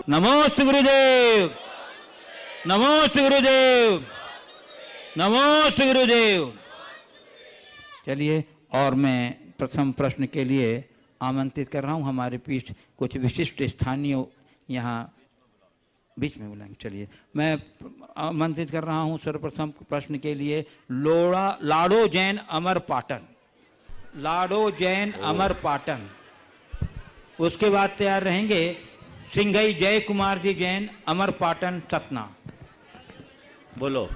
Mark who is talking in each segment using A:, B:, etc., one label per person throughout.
A: नमोस्तु गुरुदेव, नमोस्तु गुरुदेव, नमोस्तु गुरुदेव। चलिए, और मैं प्रथम प्रश्न के लिए आमंत्रित कर रहा हूँ हमारे बीच कुछ विशिष्ट स्थानीय यहाँ बीच में बुलाएंगे। चलिए, मैं आमंत्रित कर रहा हूँ सर्वप्रथम प्रश्न के लिए लाडो जैन अमर पाटन, लाडो जैन अमर पाटन। उसके बाद तैयार रहेंगे सिंघई जय कुमार जी जैन अमर पाटन सतना।
B: बोलो।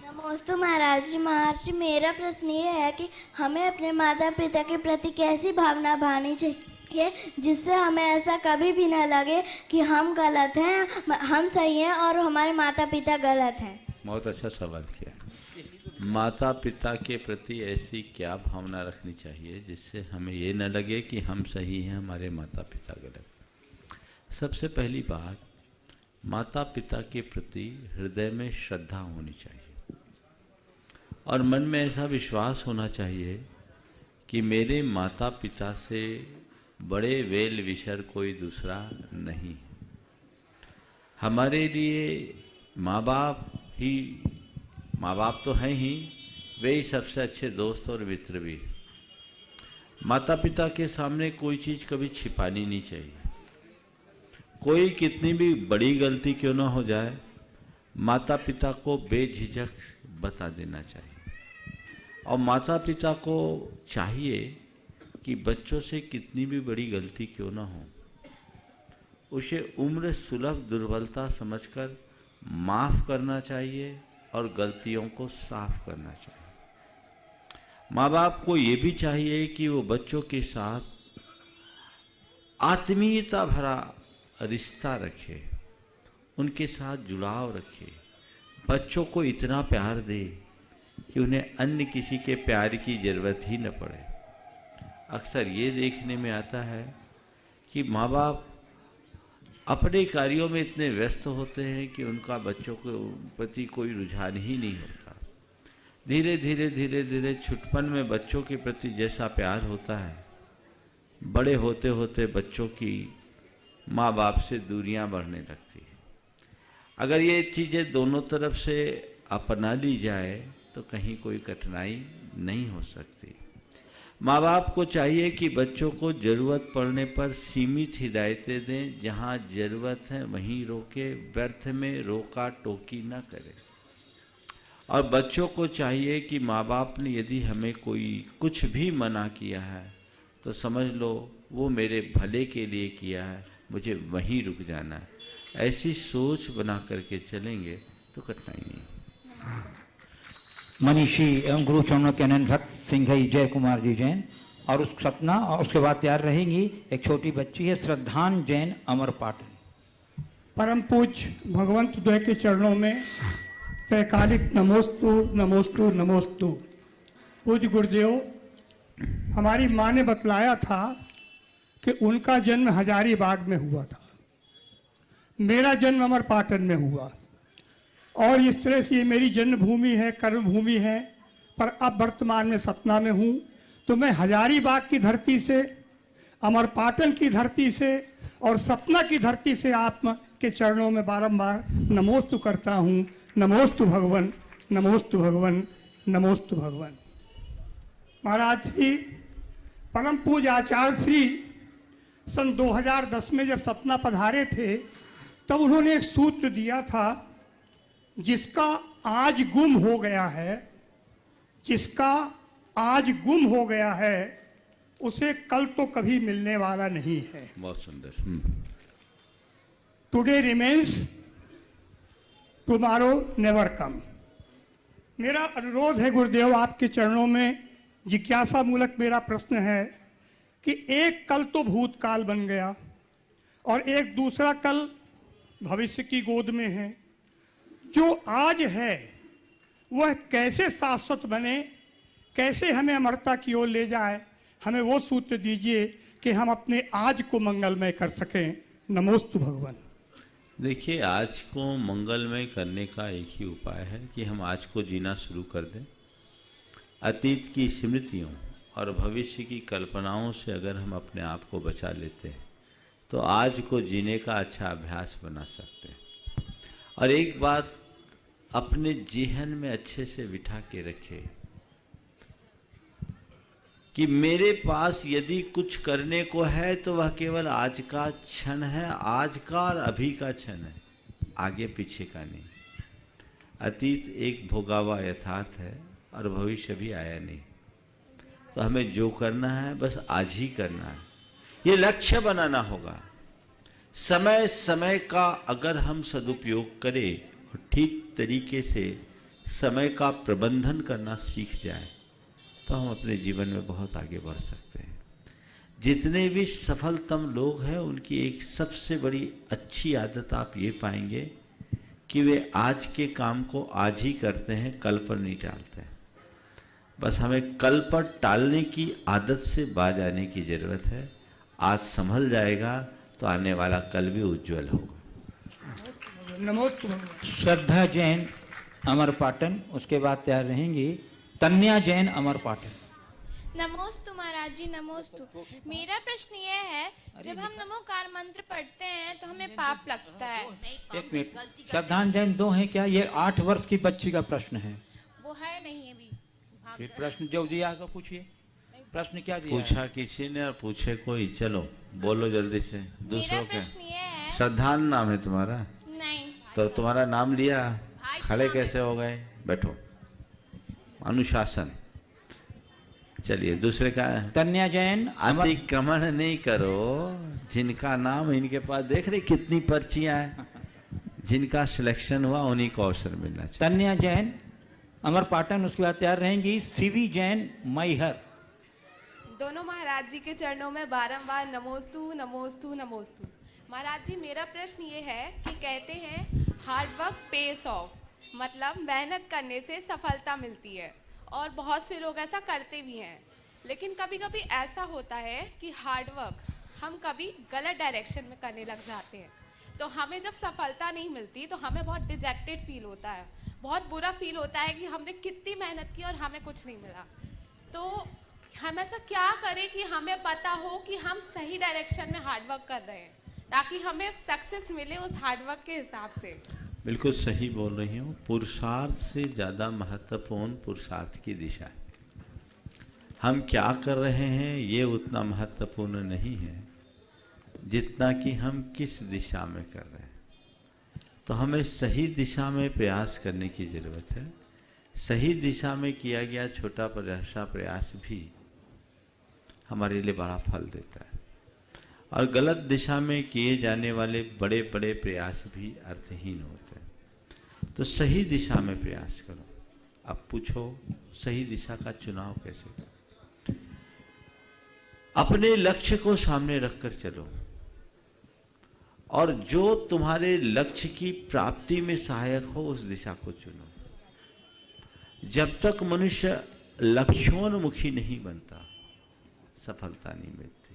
C: नमस्ते महाराज जी। महाराज जी, मेरा प्रश्न ये है कि हमें अपने माता पिता के प्रति कैसी भावना भानी चाहिए जिससे हमें ऐसा कभी भी न लगे कि हम गलत हैं, हम सही हैं और हमारे माता पिता गलत हैं।
B: बहुत अच्छा सवाल किया। माता पिता के प्रति ऐसी क्या भावना रखनी चाहिए जिससे हमें ये न लगे कि हम सही हैं, हमारे माता पिता गलत। सबसे पहली बात, माता पिता के प्रति हृदय में श्रद्धा होनी चाहिए और मन में ऐसा विश्वास होना चाहिए कि मेरे माता पिता से बड़े वेल विशर कोई दूसरा नहीं। हमारे लिए माँ बाप तो हैं ही, वे ही सबसे अच्छे दोस्त और मित्र भी। माता पिता के सामने कोई चीज़ कभी छिपानी नहीं चाहिए। कोई कितनी भी बड़ी गलती क्यों ना हो जाए, माता पिता को बेझिझक बता देना चाहिए। और माता पिता को चाहिए कि बच्चों से कितनी भी बड़ी गलती क्यों ना हो, उसे उम्र सुलभ दुर्बलता समझकर माफ़ करना चाहिए और गलतियों को साफ करना चाहिए। माँ बाप को ये भी चाहिए कि वो बच्चों के साथ आत्मीयता भरा रिश्ता रखे, उनके साथ जुड़ाव रखे, बच्चों को इतना प्यार दे कि उन्हें अन्य किसी के प्यार की ज़रूरत ही न पड़े। अक्सर ये देखने में आता है कि माँ बाप अपने कार्यों में इतने व्यस्त होते हैं कि उनका बच्चों के प्रति कोई रुझान ही नहीं होता। धीरे धीरे छुटपन में बच्चों के प्रति जैसा प्यार होता है, बड़े होते होते बच्चों की माँ बाप से दूरियां बढ़ने लगती हैं। अगर ये चीज़ें दोनों तरफ से अपना ली जाए तो कहीं कोई कठिनाई नहीं हो सकती। माँ बाप को चाहिए कि बच्चों को ज़रूरत पड़ने पर सीमित हिदायतें दें, जहाँ ज़रूरत है वहीं रोके, व्यर्थ में रोका टोकी न करें। और बच्चों को चाहिए कि माँ बाप ने यदि हमें कोई कुछ भी मना किया है तो समझ लो वो मेरे भले के लिए किया है, मुझे वहीं रुक जाना है। ऐसी सोच बना करके चलेंगे तो कठिनाई नहीं।
A: मनीषी एवं गुरु चरणों के अनंत भक्त सिंघई जय कुमार जी जैन और उस सतना। और उसके बाद तैयार रहेंगी एक छोटी बच्ची है श्रद्धान जैन अमर पाटन।
D: परम पूज्य भगवंत द्वय के चरणों में त्रैकालिक नमोस्तु नमोस्तु नमोस्तु। पूज्य गुरुदेव, हमारी माँ ने बतलाया था कि उनका जन्म हजारीबाग में हुआ था, मेरा जन्म अमर पाटन में हुआ और इस तरह से ये मेरी जन्मभूमि है, कर्मभूमि है। पर अब वर्तमान में सतना में हूँ, तो मैं हजारीबाग की धरती से, अमर पाटन की धरती से और सतना की धरती से आप के चरणों में बारंबार नमोस्तु करता हूँ। नमोस्तु भगवन, नमोस्तु भगवन, नमोस्तु भगवन। महाराज जी, परम पूज्य आचार्य श्री सन 2010 में जब सतना पधारे थे तब उन्होंने एक सूत्र दिया था, जिसका आज गुम हो गया है, जिसका आज गुम हो गया है उसे कल तो कभी मिलने वाला नहीं है।
B: बहुत सुंदर।
D: Today remains, tomorrow never come. मेरा अनुरोध है गुरुदेव आपके चरणों में, जिज्ञासा मूलक मेरा प्रश्न है कि एक कल तो भूतकाल बन गया और एक दूसरा कल भविष्य की गोद में है। जो आज है वह कैसे शाश्वत बने, कैसे हमें अमरता की ओर ले जाए, हमें वो सूत्र दीजिए कि हम अपने आज को मंगलमय कर सकें। नमोस्तु भगवान।
B: देखिए, आज को मंगलमय करने का एक ही उपाय है कि हम आज को जीना शुरू कर दें। अतीत की स्मृतियों और भविष्य की कल्पनाओं से अगर हम अपने आप को बचा लेते हैं तो आज को जीने का अच्छा अभ्यास बना सकते हैं। और एक बात अपने जेहन में अच्छे से बिठा के रखे कि मेरे पास यदि कुछ करने को है तो वह केवल आज का क्षण है, आज का और अभी का क्षण है, आगे पीछे का नहीं। अतीत एक भोगा हुआ यथार्थ है और भविष्य भी आया नहीं। तो हमें जो करना है बस आज ही करना है, ये लक्ष्य बनाना होगा। समय समय का अगर हम सदुपयोग करें और ठीक तरीके से समय का प्रबंधन करना सीख जाए तो हम अपने जीवन में बहुत आगे बढ़ सकते हैं। जितने भी सफलतम लोग हैं उनकी एक सबसे बड़ी अच्छी आदत आप ये पाएंगे कि वे आज के काम को आज ही करते हैं, कल पर नहीं टालते हैं। बस हमें कल पर टालने की आदत से बाज आने की ज़रूरत है। आज संभल जाएगा तो आने वाला कल भी उज्जवल होगा।
D: नमोस्तु भगवान।
A: श्रद्धा जैन अमर पाटन, उसके बाद तैयार रहेंगी तन्या जैन अमर पाटन।
E: नमोस्तु महाराज जी, नमोस्तु। मेरा प्रश्न ये है, जब हम नमोकार मंत्र पढ़ते हैं तो हमें पाप लगता है।
A: एक मिनट, श्रद्धांजलि जैन दो हैं क्या? ये 8 वर्ष की बच्ची का प्रश्न है।
E: वो है नहीं अभी।
A: फिर प्रश्न जो दिया तो पूछिए, प्रश्न क्या दिया?
B: पूछा किसी ने और पूछे कोई, चलो बोलो जल्दी से।
E: मेरा
B: दूसरों के
E: प्रश्न ये है।
B: श्रद्धान नाम है तुम्हारा?
E: नहीं।
B: तो तुम्हारा नाम लिया, खड़े कैसे हो गए? बैठो, अनुशासन। चलिए दूसरे का।
A: तन्या जैन अमर।
B: अतिक्रमण नहीं करो। जिनका नाम इनके पास देख रहे कितनी पर्चियां हैं, जिनका सिलेक्शन हुआ उन्हीं को अवसर मिलना चाहिए।
A: तन्या जैन अमर पाटन, उसके बाद तैयार रहेंगी सीवी जैन मैहर।
F: दोनों महाराज जी के चरणों में बारंबार नमोस्तु नमोस्तु नमोस्तु। महाराज जी, मेरा प्रश्न ये है कि कहते हैं हार्ड वर्क पेस ऑफ, मतलब मेहनत करने से सफलता मिलती है और बहुत से लोग ऐसा करते भी हैं। लेकिन कभी कभी ऐसा होता है कि हार्ड वर्क हम कभी गलत डायरेक्शन में करने लग जाते हैं, तो हमें जब सफलता नहीं मिलती तो हमें बहुत डिजेक्टेड फील होता है, बहुत बुरा फील होता है कि हमने कितनी मेहनत की और हमें कुछ नहीं मिला। तो हम ऐसा क्या करें कि हमें पता हो कि हम सही डायरेक्शन में हार्ड वर्क कर रहे हैं, ताकि हमें सक्सेस मिले उस हार्ड वर्क के हिसाब से।
B: बिल्कुल सही बोल रही हूँ। पुरुषार्थ से ज़्यादा महत्वपूर्ण पुरुषार्थ की दिशा है। हम क्या कर रहे हैं ये उतना महत्वपूर्ण नहीं है जितना कि हम किस दिशा में कर रहे हैं। तो हमें सही दिशा में प्रयास करने की ज़रूरत है। सही दिशा में किया गया छोटा प्रयास भी हमारे लिए बड़ा फल देता है, और गलत दिशा में किए जाने वाले बड़े बड़े प्रयास भी अर्थहीन होते हैं। तो सही दिशा में प्रयास करो। अब पूछो सही दिशा का चुनाव कैसे करो? अपने लक्ष्य को सामने रखकर चलो और जो तुम्हारे लक्ष्य की प्राप्ति में सहायक हो उस दिशा को चुनो। जब तक मनुष्य लक्ष्योन्मुखी नहीं बनता सफलता नहीं मिलती।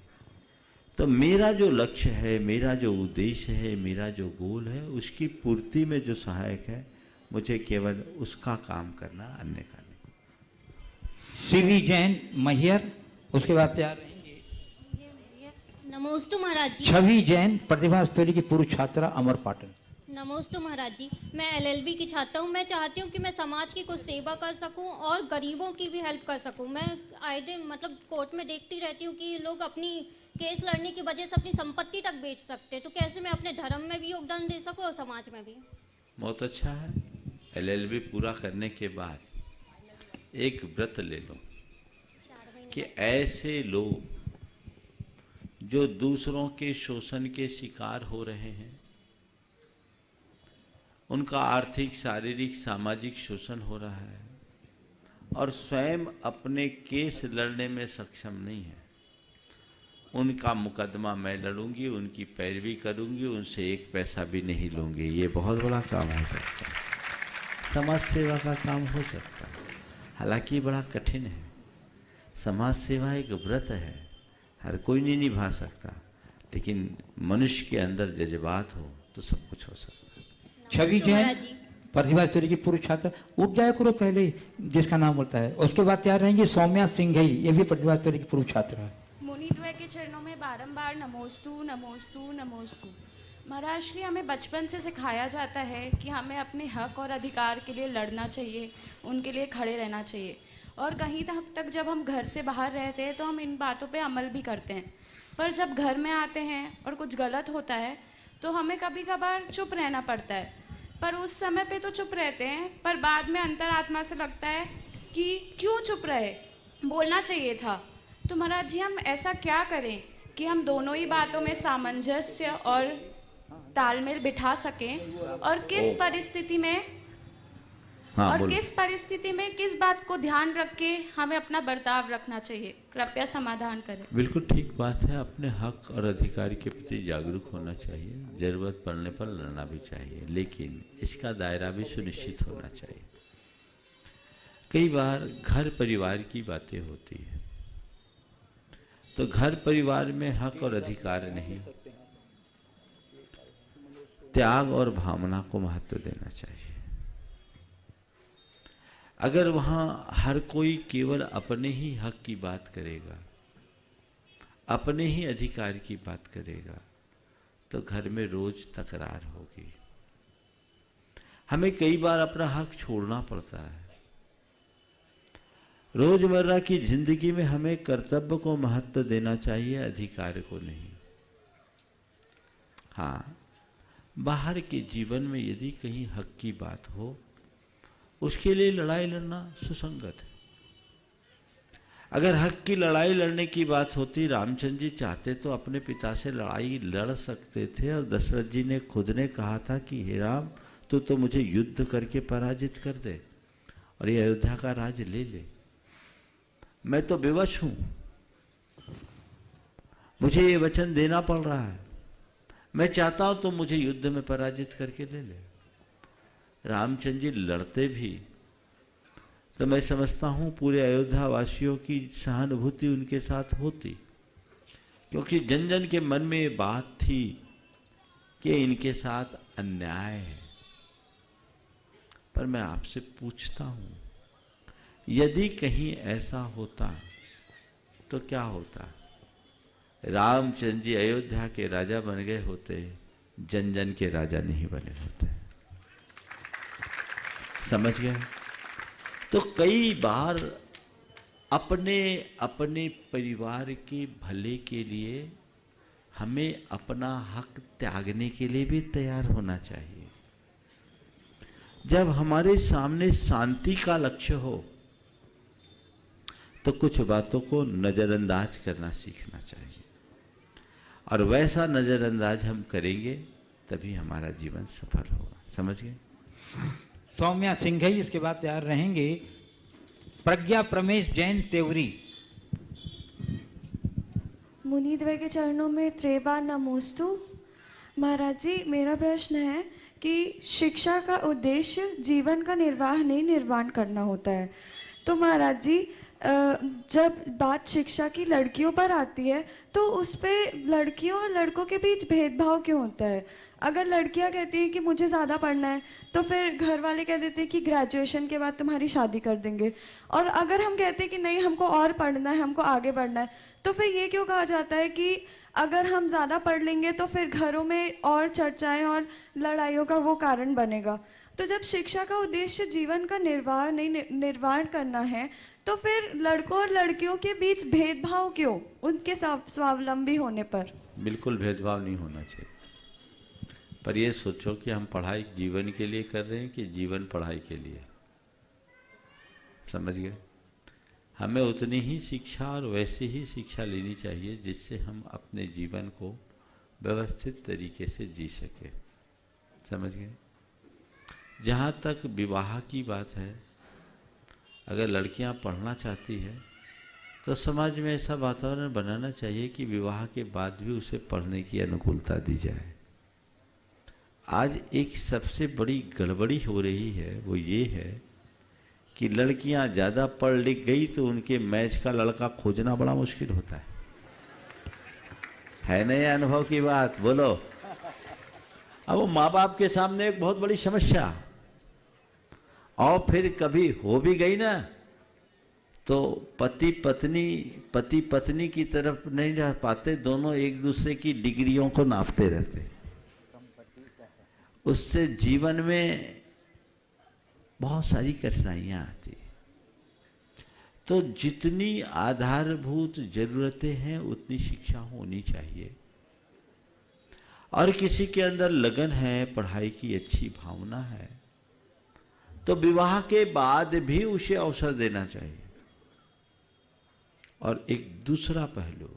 B: तो मेरा जो लक्ष्य है, मेरा जो उद्देश्य है, मेरा जो गोल है, उसकी पूर्ति में जो सहायक है मुझे केवल उसका काम करना, अन्य का नहीं।
A: सीवी जैन मैहर, उसके बाद तैयार रहेंगे
G: नमोस्तु महाराज जी।
A: छवि जैन प्रतिभा स्तरी की पूर्व छात्रा अमर पाटन।
G: नमोस्तु महाराज जी, मैं एलएलबी की छात्रा हूँ। मैं चाहती हूँ कि मैं समाज की कुछ सेवा कर सकूँ और गरीबों की भी हेल्प कर सकूँ। मैं आए दिन मतलब कोर्ट में देखती रहती हूँ कि लोग अपनी केस लड़ने की वजह से अपनी संपत्ति तक बेच सकते हैं। तो कैसे मैं अपने धर्म में भी योगदान दे सकूँ और समाज में भी?
B: बहुत अच्छा है। एलएलबी पूरा करने के बाद एक व्रत ले लो कि ऐसे लोग जो दूसरों के शोषण के शिकार हो रहे हैं, उनका आर्थिक, शारीरिक, सामाजिक शोषण हो रहा है और स्वयं अपने केस लड़ने में सक्षम नहीं है, उनका मुकदमा मैं लड़ूंगी, उनकी पैरवी करूंगी, उनसे एक पैसा भी नहीं लूंगी। ये बहुत बड़ा काम हो सकता है, समाज सेवा का काम हो सकता है। हालांकि बड़ा कठिन है। समाज सेवा एक व्रत है, हर कोई नहीं निभा सकता, लेकिन मनुष्य के अंदर जज्बात हो तो सब कुछ हो सकता है।
A: छवि जैन प्रतिभा स्तरी की पूर्व छात्रा, उठ जाए करो पहले जिसका नाम बोलता है। उसके बाद तैयार रहेंगी सौम्या सिंघई, ये भी प्रतिभा स्तरी की पूर्व छात्रा है।
E: मुनिद्वय के चरणों में
H: बारंबार नमोस्तु नमोस्तु नमोस्तु। महाराज जी, हमें बचपन से सिखाया जाता है कि हमें अपने हक और अधिकार के लिए लड़ना चाहिए, उनके लिए खड़े रहना चाहिए, और कहीं तक जब हम घर से बाहर रहते हैं तो हम इन बातों पे अमल भी करते हैं। पर जब घर में आते हैं और कुछ गलत होता है तो हमें कभी कभार चुप रहना पड़ता है। पर उस समय पे तो चुप रहते हैं, पर बाद में अंतरात्मा से लगता है कि क्यों चुप रहे, बोलना चाहिए था। तो महाराज जी, हम ऐसा क्या करें कि हम दोनों ही बातों में सामंजस्य और तालमेल बिठा सकें, और किस परिस्थिति में किस परिस्थिति में किस बात को ध्यान रख के हमें अपना बर्ताव रखना चाहिए? कृपया समाधान करें।
B: बिल्कुल ठीक बात है। अपने हक और अधिकार के प्रति जागरूक होना चाहिए, जरूरत पड़ने पर लड़ना भी चाहिए, लेकिन इसका दायरा भी सुनिश्चित होना चाहिए। कई बार घर परिवार की बातें होती है तो घर परिवार में हक और अधिकार नहीं, त्याग और भावना को महत्व देना चाहिए। अगर वहाँ हर कोई केवल अपने ही हक की बात करेगा, अपने ही अधिकार की बात करेगा, तो घर में रोज तकरार होगी। हमें कई बार अपना हक छोड़ना पड़ता है। रोजमर्रा की जिंदगी में हमें कर्तव्य को महत्व देना चाहिए, अधिकार को नहीं। हाँ, बाहर के जीवन में यदि कहीं हक की बात हो, उसके लिए लड़ाई लड़ना सुसंगत है। अगर हक की लड़ाई लड़ने की बात होती, रामचंद्र जी चाहते तो अपने पिता से लड़ाई लड़ सकते थे, और दशरथ जी ने खुद ने कहा था कि हे राम, तू तो मुझे युद्ध करके पराजित कर दे और ये अयोध्या का राज ले ले। मैं तो विवश हूं, मुझे ये वचन देना पड़ रहा है। मैं चाहता हूं तो मुझे युद्ध में पराजित करके ले ले। रामचंद्र जी लड़ते भी तो मैं समझता हूं पूरे अयोध्या वासियों की सहानुभूति उनके साथ होती, क्योंकि जन जन के मन में ये बात थी कि इनके साथ अन्याय है। पर मैं आपसे पूछता हूं, यदि कहीं ऐसा होता तो क्या होता? रामचंद्र जी अयोध्या के राजा बन गए होते, जन जन के राजा नहीं बने होते। समझ गए? तो कई बार अपने अपने परिवार के भले के लिए हमें अपना हक त्यागने के लिए भी तैयार होना चाहिए। जब हमारे सामने शांति का लक्ष्य हो तो कुछ बातों को नजरअंदाज करना सीखना चाहिए, और वैसा नजरअंदाज हम करेंगे तभी हमारा जीवन सफल होगा। समझ गए?
A: सौम्या सिंह ही इसके बाद तैयार रहेंगे। प्रज्ञा प्रमेश जैन तेवरी।
I: मुनिद्वय के चरणों में त्रेबार नमोस्तु। महाराज जी, मेरा प्रश्न है कि शिक्षा का उद्देश्य जीवन का निर्वाह नहीं, निर्माण करना होता है। तो महाराज जी, जब बात शिक्षा की लड़कियों पर आती है तो उस पे लड़कियों और लड़कों के बीच भेदभाव क्यों होता है? अगर लड़कियां कहती हैं कि मुझे ज़्यादा पढ़ना है तो फिर घर वाले कह देते हैं कि ग्रेजुएशन के बाद तुम्हारी शादी कर देंगे, और अगर हम कहते हैं कि नहीं हमको और पढ़ना है, हमको आगे बढ़ना है, तो फिर ये क्यों कहा जाता है कि अगर हम ज़्यादा पढ़ लेंगे तो फिर घरों में और चर्चाएं और लड़ाइयों का वो कारण बनेगा? तो जब शिक्षा का उद्देश्य जीवन का निर्वाह नहीं, निर्माण करना है, तो फिर लड़कों और लड़कियों के बीच भेदभाव क्यों, उनके स्वावलंबी होने पर?
B: बिल्कुल भेदभाव नहीं होना चाहिए, पर ये सोचो कि हम पढ़ाई जीवन के लिए कर रहे हैं कि जीवन पढ़ाई के लिए। समझ गए? हमें उतनी ही शिक्षा और वैसी ही शिक्षा लेनी चाहिए जिससे हम अपने जीवन को व्यवस्थित तरीके से जी सके। समझ गए? जहाँ तक विवाह की बात है, अगर लड़कियाँ पढ़ना चाहती है तो समाज में ऐसा वातावरण बनाना चाहिए कि विवाह के बाद भी उसे पढ़ने की अनुकूलता दी जाए। आज एक सबसे बड़ी गड़बड़ी हो रही है, वो ये है कि लड़कियां ज़्यादा पढ़ लिख गई तो उनके मैच का लड़का खोजना बड़ा मुश्किल होता है नहीं? अनुभव की बात बोलो। अब वो माँ बाप के सामने एक बहुत बड़ी समस्या, और फिर कभी हो भी गई ना तो पति पत्नी की तरफ नहीं रह पाते, दोनों एक दूसरे की डिग्रियों को नापते रहते। उससे जीवन में बहुत सारी कठिनाइयां आती। तो जितनी आधारभूत जरूरतें हैं उतनी शिक्षा होनी चाहिए। और किसी के अंदर लगन है, पढ़ाई की अच्छी भावना है, तो विवाह के बाद भी उसे अवसर देना चाहिए। और एक दूसरा पहलू,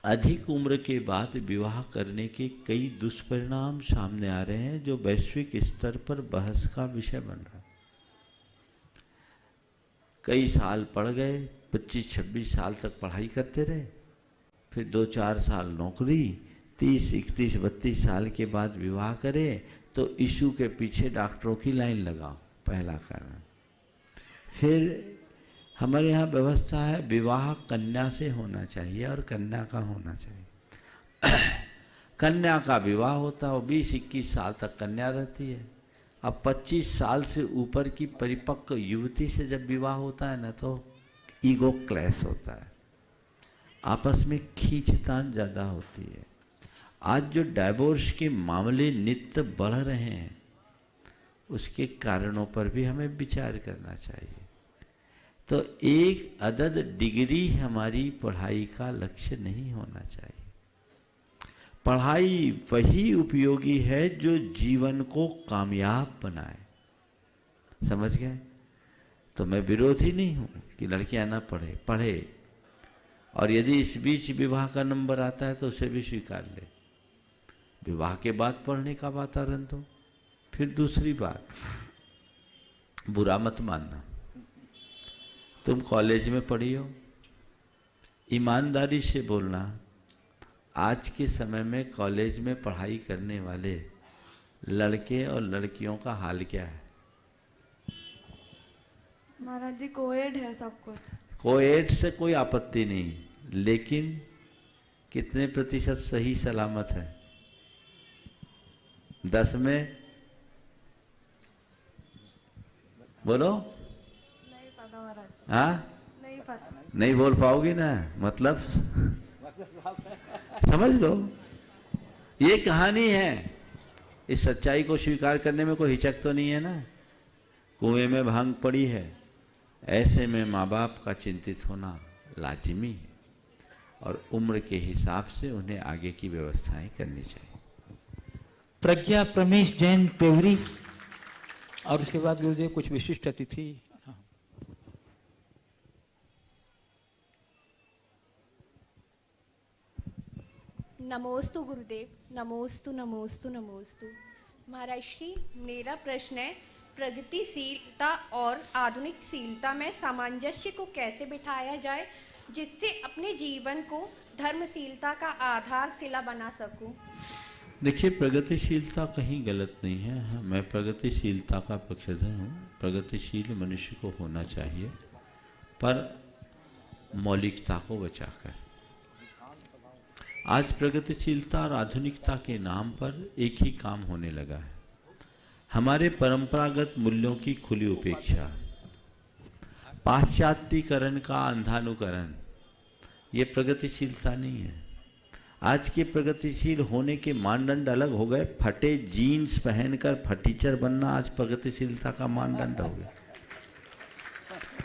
B: अधिक उम्र के बाद विवाह करने के कई दुष्परिणाम सामने आ रहे हैं जो वैश्विक स्तर पर बहस का विषय बन रहा है। कई साल पढ़ गए, 25-26 साल तक पढ़ाई करते रहे, फिर 2-4 साल नौकरी, 30, 31, 32 साल के बाद विवाह करे तो इशू के पीछे डॉक्टरों की लाइन लगाओ, पहला कारण। फिर हमारे यहाँ व्यवस्था है विवाह कन्या से होना चाहिए और कन्या का होना चाहिए। कन्या का विवाह होता है, 20-21 साल तक कन्या रहती है। अब 25 साल से ऊपर की परिपक्व युवती से जब विवाह होता है ना, तो ईगो क्लैश होता है, आपस में खींचतान ज़्यादा होती है। आज जो डाइवोर्स के मामले नित्य बढ़ रहे हैं, उसके कारणों पर भी हमें विचार करना चाहिए। तो एक अदद डिग्री हमारी पढ़ाई का लक्ष्य नहीं होना चाहिए। पढ़ाई वही उपयोगी है जो जीवन को कामयाब बनाए, समझ गए? तो मैं विरोधी नहीं हूँ कि लड़कियां ना पढ़े, और यदि इस बीच विवाह का नंबर आता है तो उसे भी स्वीकार ले। विवाह के बाद पढ़ने का वातावरण दो। फिर दूसरी बात, बुरा मत मानना, तुम कॉलेज में पढ़ी हो, ईमानदारी से बोलना, आज के समय में कॉलेज में पढ़ाई करने वाले लड़के और लड़कियों का हाल क्या है?
I: महाराज जी कोएड है सब कुछ।
B: कोएड से कोई आपत्ति नहीं, लेकिन कितने प्रतिशत सही सलामत है? 10 में बोलो।
I: नहीं पता महाराज।
B: हाँ,
I: नहीं पता।
B: नहीं बोल पाओगी ना, मतलब समझ लो, ये कहानी है। इस सच्चाई को स्वीकार करने में कोई हिचक तो नहीं है ना। कुएं में भांग पड़ी है, ऐसे में माँ बाप का चिंतित होना लाजिमी है, और उम्र के हिसाब से उन्हें आगे की व्यवस्थाएं करनी चाहिए।
A: प्रज्ञा प्रमेश जैन तेवरी, और उसके बाद गुरुदेव कुछ विशिष्ट अतिथि।
J: नमोस्तु गुरुदेव, नमोस्तु नमोस्तु नमोस्तु। महाराज श्री, मेरा प्रश्न है, प्रगतिशीलता और आधुनिकशीलता में सामंजस्य को कैसे बिठाया जाए जिससे अपने जीवन को धर्मशीलता का आधारशिला बना सकूं?
B: देखिए, प्रगतिशीलता कहीं गलत नहीं है। हाँ, मैं प्रगतिशीलता का पक्षधर हूँ। प्रगतिशील मनुष्य को होना चाहिए, पर मौलिकता को बचाकर। आज प्रगतिशीलता और आधुनिकता के नाम पर एक ही काम होने लगा है, हमारे परंपरागत मूल्यों की खुली उपेक्षा, पाश्चात्यकरण का अंधानुकरण। ये प्रगतिशीलता नहीं है। आज के प्रगतिशील होने के मानदंड अलग हो गए। फटे जीन्स पहनकर फटीचर बनना आज प्रगतिशीलता का मानदंड हो गया।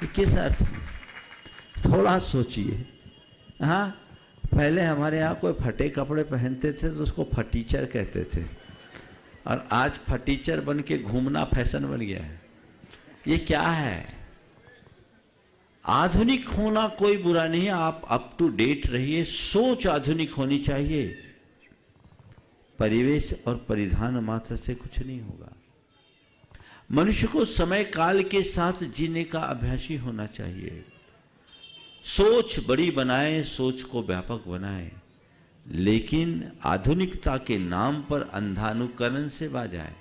B: किस अर्थ में? थोड़ा सोचिए। हाँ, पहले हमारे यहाँ कोई फटे कपड़े पहनते थे तो उसको फटीचर कहते थे, और आज फटीचर बन के घूमना फैशन बन गया है। ये क्या है? आधुनिक होना कोई बुरा नहीं है, आप अप टू डेट रहिए। सोच आधुनिक होनी चाहिए। परिवेश और परिधान मात्र से कुछ नहीं होगा। मनुष्य को समय काल के साथ जीने का अभ्यासी होना चाहिए। सोच बड़ी बनाए, सोच को व्यापक बनाए, लेकिन आधुनिकता के नाम पर अंधानुकरण से बाजाए।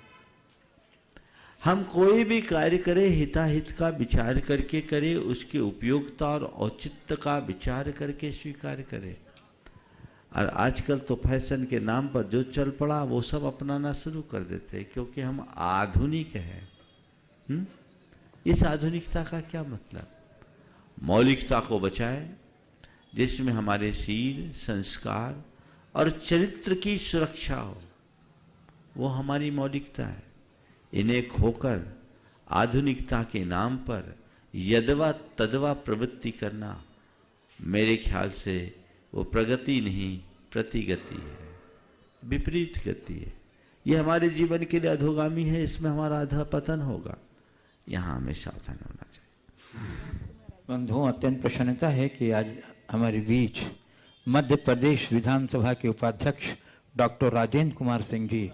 B: हम कोई भी कार्य करें, हिताहित का विचार करके करें, उसकी उपयोगिता और औचित्य का विचार करके स्वीकार करें। और आजकल तो फैशन के नाम पर जो चल पड़ा वो सब अपनाना शुरू कर देते हैं, क्योंकि हम आधुनिक हैं। इस आधुनिकता का क्या मतलब? मौलिकता को बचाए, जिसमें हमारे शील, संस्कार और चरित्र की सुरक्षा हो। वो हमारी मौलिकता है। इन्हें खोकर आधुनिकता के नाम पर यदवा तदवा प्रवृत्ति करना, मेरे ख्याल से वो प्रगति नहीं, प्रतिगति है, विपरीत गति है। ये हमारे जीवन के लिए अधोगामी है, इसमें हमारा अधःपतन होगा। यहाँ हमें सावधान होना चाहिए।
A: बंधुओं, अत्यंत प्रसन्नता है कि आज हमारे बीच मध्य प्रदेश विधानसभा के उपाध्यक्ष डॉक्टर राजेंद्र कुमार सिंह जी,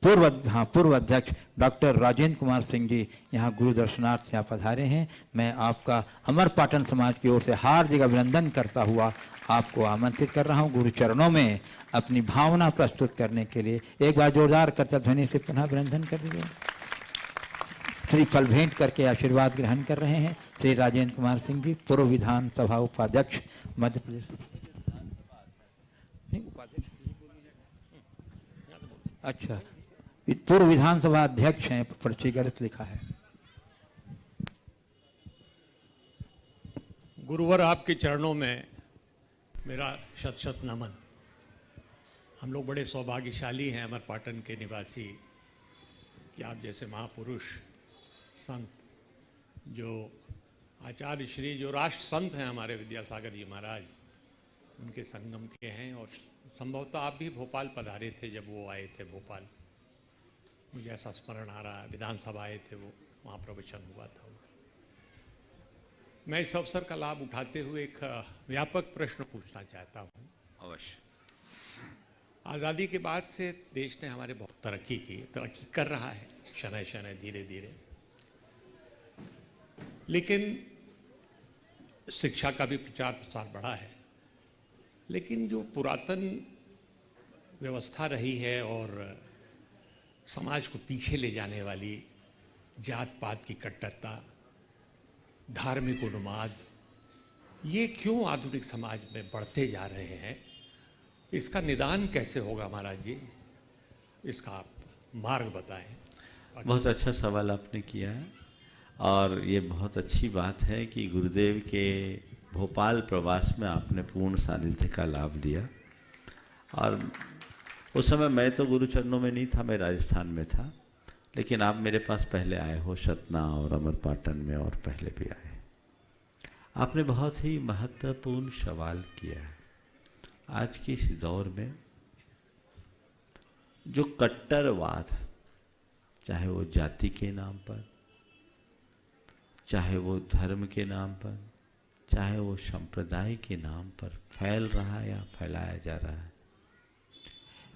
A: पूर्व अध्यक्ष डॉक्टर राजेंद्र कुमार सिंह जी यहाँ गुरु दर्शनार्थ यहाँ पधारे हैं। मैं आपका अमर पाटन समाज की ओर से हार्दिक अभिनंदन करता हुआ आपको आमंत्रित कर रहा हूँ गुरु चरणों में अपनी भावना प्रस्तुत करने के लिए। एक बार जोरदार करता ध्वनि से पुनः अभिनंदन कर दीजिए। श्रीफल भेंट करके आशीर्वाद ग्रहण कर रहे हैं श्री राजेंद्र कुमार सिंह जी, पूर्व विधानसभा उपाध्यक्ष मध्य प्रदेश। अच्छा, पूर्व विधानसभा अध्यक्ष हैं, पर्ची गलत लिखा है।
K: गुरुवर, आपके चरणों में मेरा शत शत नमन। हम लोग बड़े सौभाग्यशाली हैं अमरपाटन के निवासी कि आप जैसे महापुरुष संत, जो आचार्य श्री, जो राष्ट्र संत हैं हमारे विद्यासागर जी महाराज, उनके संगम के हैं। और संभवतः आप भी भोपाल पधारे थे जब वो आए थे भोपाल, मुझे ऐसा स्मरण आ रहा है। विधानसभा आए थे वो, वहाँ प्रवचन हुआ था। मैं इस अवसर का लाभ उठाते हुए एक व्यापक प्रश्न पूछना चाहता हूँ।
B: अवश्य।
K: आज़ादी के बाद से देश ने हमारे बहुत तरक्की की, तरक्की कर रहा है शनय शनय, धीरे धीरे। लेकिन शिक्षा का भी प्रचार प्रसार बढ़ा है। लेकिन जो पुरातन व्यवस्था रही है और समाज को पीछे ले जाने वाली जात पात की कट्टरता, धार्मिक उन्माद, ये क्यों आधुनिक समाज में बढ़ते जा रहे हैं? इसका निदान कैसे होगा महाराज जी? इसका आप मार्ग बताएं।
B: बहुत अच्छा सवाल आपने किया है और ये बहुत अच्छी बात है कि गुरुदेव के भोपाल प्रवास में आपने पूर्ण सानिध्य का लाभ लिया। और उस समय मैं तो गुरु चरणों में नहीं था, मैं राजस्थान में था, लेकिन आप मेरे पास पहले आए हो, सतना और अमरपाटन में, और पहले भी आए। आपने बहुत ही महत्वपूर्ण सवाल किया है। आज के इस दौर में जो कट्टरवाद, चाहे वो जाति के नाम पर, चाहे वो धर्म के नाम पर, चाहे वो संप्रदाय के नाम पर फैल रहा है या फैलाया जा रहा है,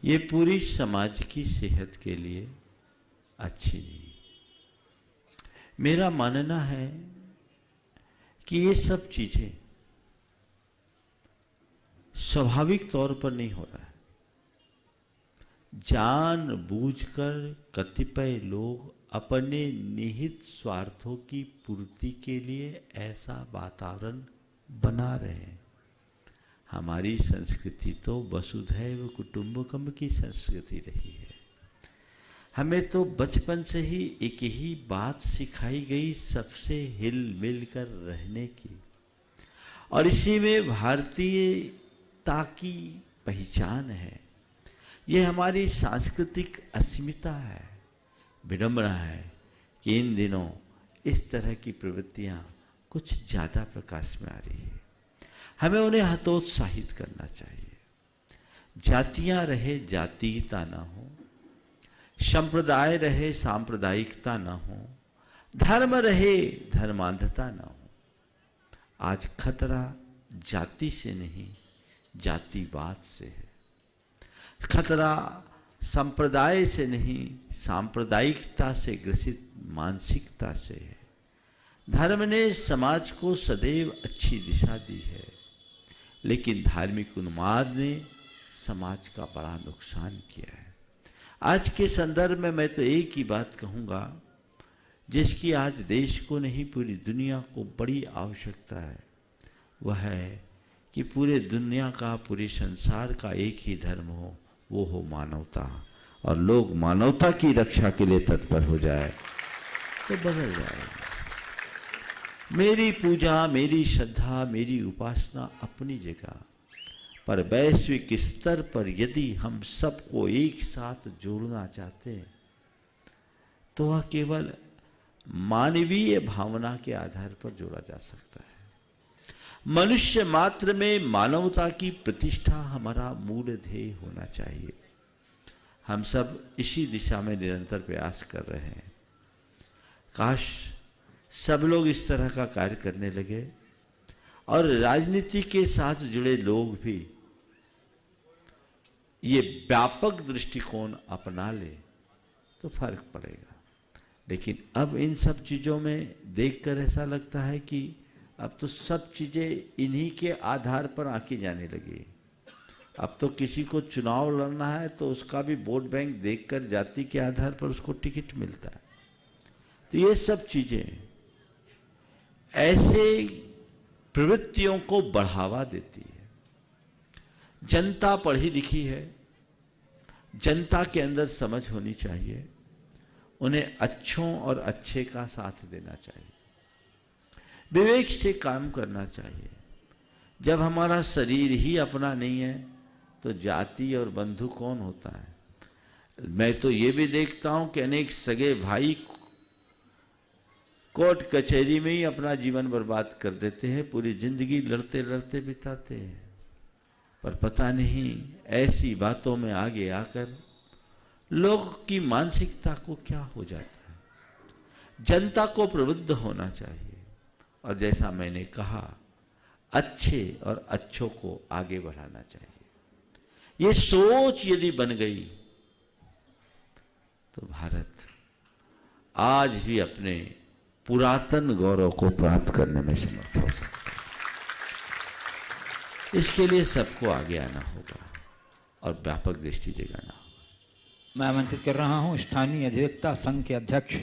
B: ये पूरी समाज की सेहत के लिए अच्छी नहीं। मेरा मानना है कि ये सब चीजें स्वाभाविक तौर पर नहीं हो रहा है। जानबूझकर कतिपय लोग अपने निहित स्वार्थों की पूर्ति के लिए ऐसा वातावरण बना रहे हैं। हमारी संस्कृति तो वसुधैव कुटुंबकम की संस्कृति रही है। हमें तो बचपन से ही एक ही बात सिखाई गई, सबसे हिल मिल कर रहने की, और इसी में भारतीयता की पहचान है। ये हमारी सांस्कृतिक अस्मिता है। विडंबना है कि इन दिनों इस तरह की प्रवृत्तियां कुछ ज़्यादा प्रकाश में आ रही है। हमें उन्हें हतोत्साहित करना चाहिए। जातियां रहे जातीयता ना हो, संप्रदाय रहे सांप्रदायिकता ना हो, धर्म रहे धर्मांधता ना हो। आज खतरा जाति से नहीं, जातिवाद से है। खतरा संप्रदाय से नहीं, सांप्रदायिकता से ग्रसित मानसिकता से है। धर्म ने समाज को सदैव अच्छी दिशा दी है, लेकिन धार्मिक उन्माद ने समाज का बड़ा नुकसान किया है। आज के संदर्भ में मैं तो एक ही बात कहूँगा, जिसकी आज देश को नहीं पूरी दुनिया को बड़ी आवश्यकता है, वह है कि पूरे दुनिया का, पूरे संसार का एक ही धर्म हो, वो हो मानवता, और लोग मानवता की रक्षा के लिए तत्पर हो जाए तो बदल जाएगा। मेरी पूजा, मेरी श्रद्धा, मेरी उपासना अपनी जगह, पर वैश्विक स्तर पर यदि हम सबको एक साथ जोड़ना चाहते हैं तो वह केवल मानवीय भावना के आधार पर जोड़ा जा सकता है। मनुष्य मात्र में मानवता की प्रतिष्ठा हमारा मूल ध्येय होना चाहिए। हम सब इसी दिशा में निरंतर प्रयास कर रहे हैं। काश सब लोग इस तरह का कार्य करने लगे और राजनीति के साथ जुड़े लोग भी ये व्यापक दृष्टिकोण अपना ले तो फर्क पड़ेगा। लेकिन अब इन सब चीज़ों में देखकर ऐसा लगता है कि अब तो सब चीज़ें इन्हीं के आधार पर आके जाने लगी। अब तो किसी को चुनाव लड़ना है तो उसका भी वोट बैंक देखकर जाति के आधार पर उसको टिकट मिलता है। तो ये सब चीज़ें ऐसे प्रवृत्तियों को बढ़ावा देती है। जनता पढ़ी लिखी है, जनता के अंदर समझ होनी चाहिए, उन्हें अच्छों और अच्छे का साथ देना चाहिए, विवेक से काम करना चाहिए। जब हमारा शरीर ही अपना नहीं है तो जाति और बंधु कौन होता है। मैं तो ये भी देखता हूं कि अनेक सगे भाई कोर्ट कचहरी में ही अपना जीवन बर्बाद कर देते हैं, पूरी जिंदगी लड़ते लड़ते बिताते हैं, पर पता नहीं ऐसी बातों में आगे आकर लोग की मानसिकता को क्या हो जाता है। जनता को प्रबुद्ध होना चाहिए और जैसा मैंने कहा अच्छे और अच्छों को आगे बढ़ाना चाहिए। ये सोच यदि बन गई तो भारत आज भी अपने पुरातन गौरव को प्राप्त करने में समर्थ हो सकता है। इसके लिए सबको आगे आना होगा और व्यापक दृष्टि जगाना होगा।
A: मैं आमंत्रित कर रहा हूं स्थानीय अधिवक्ता संघ के अध्यक्ष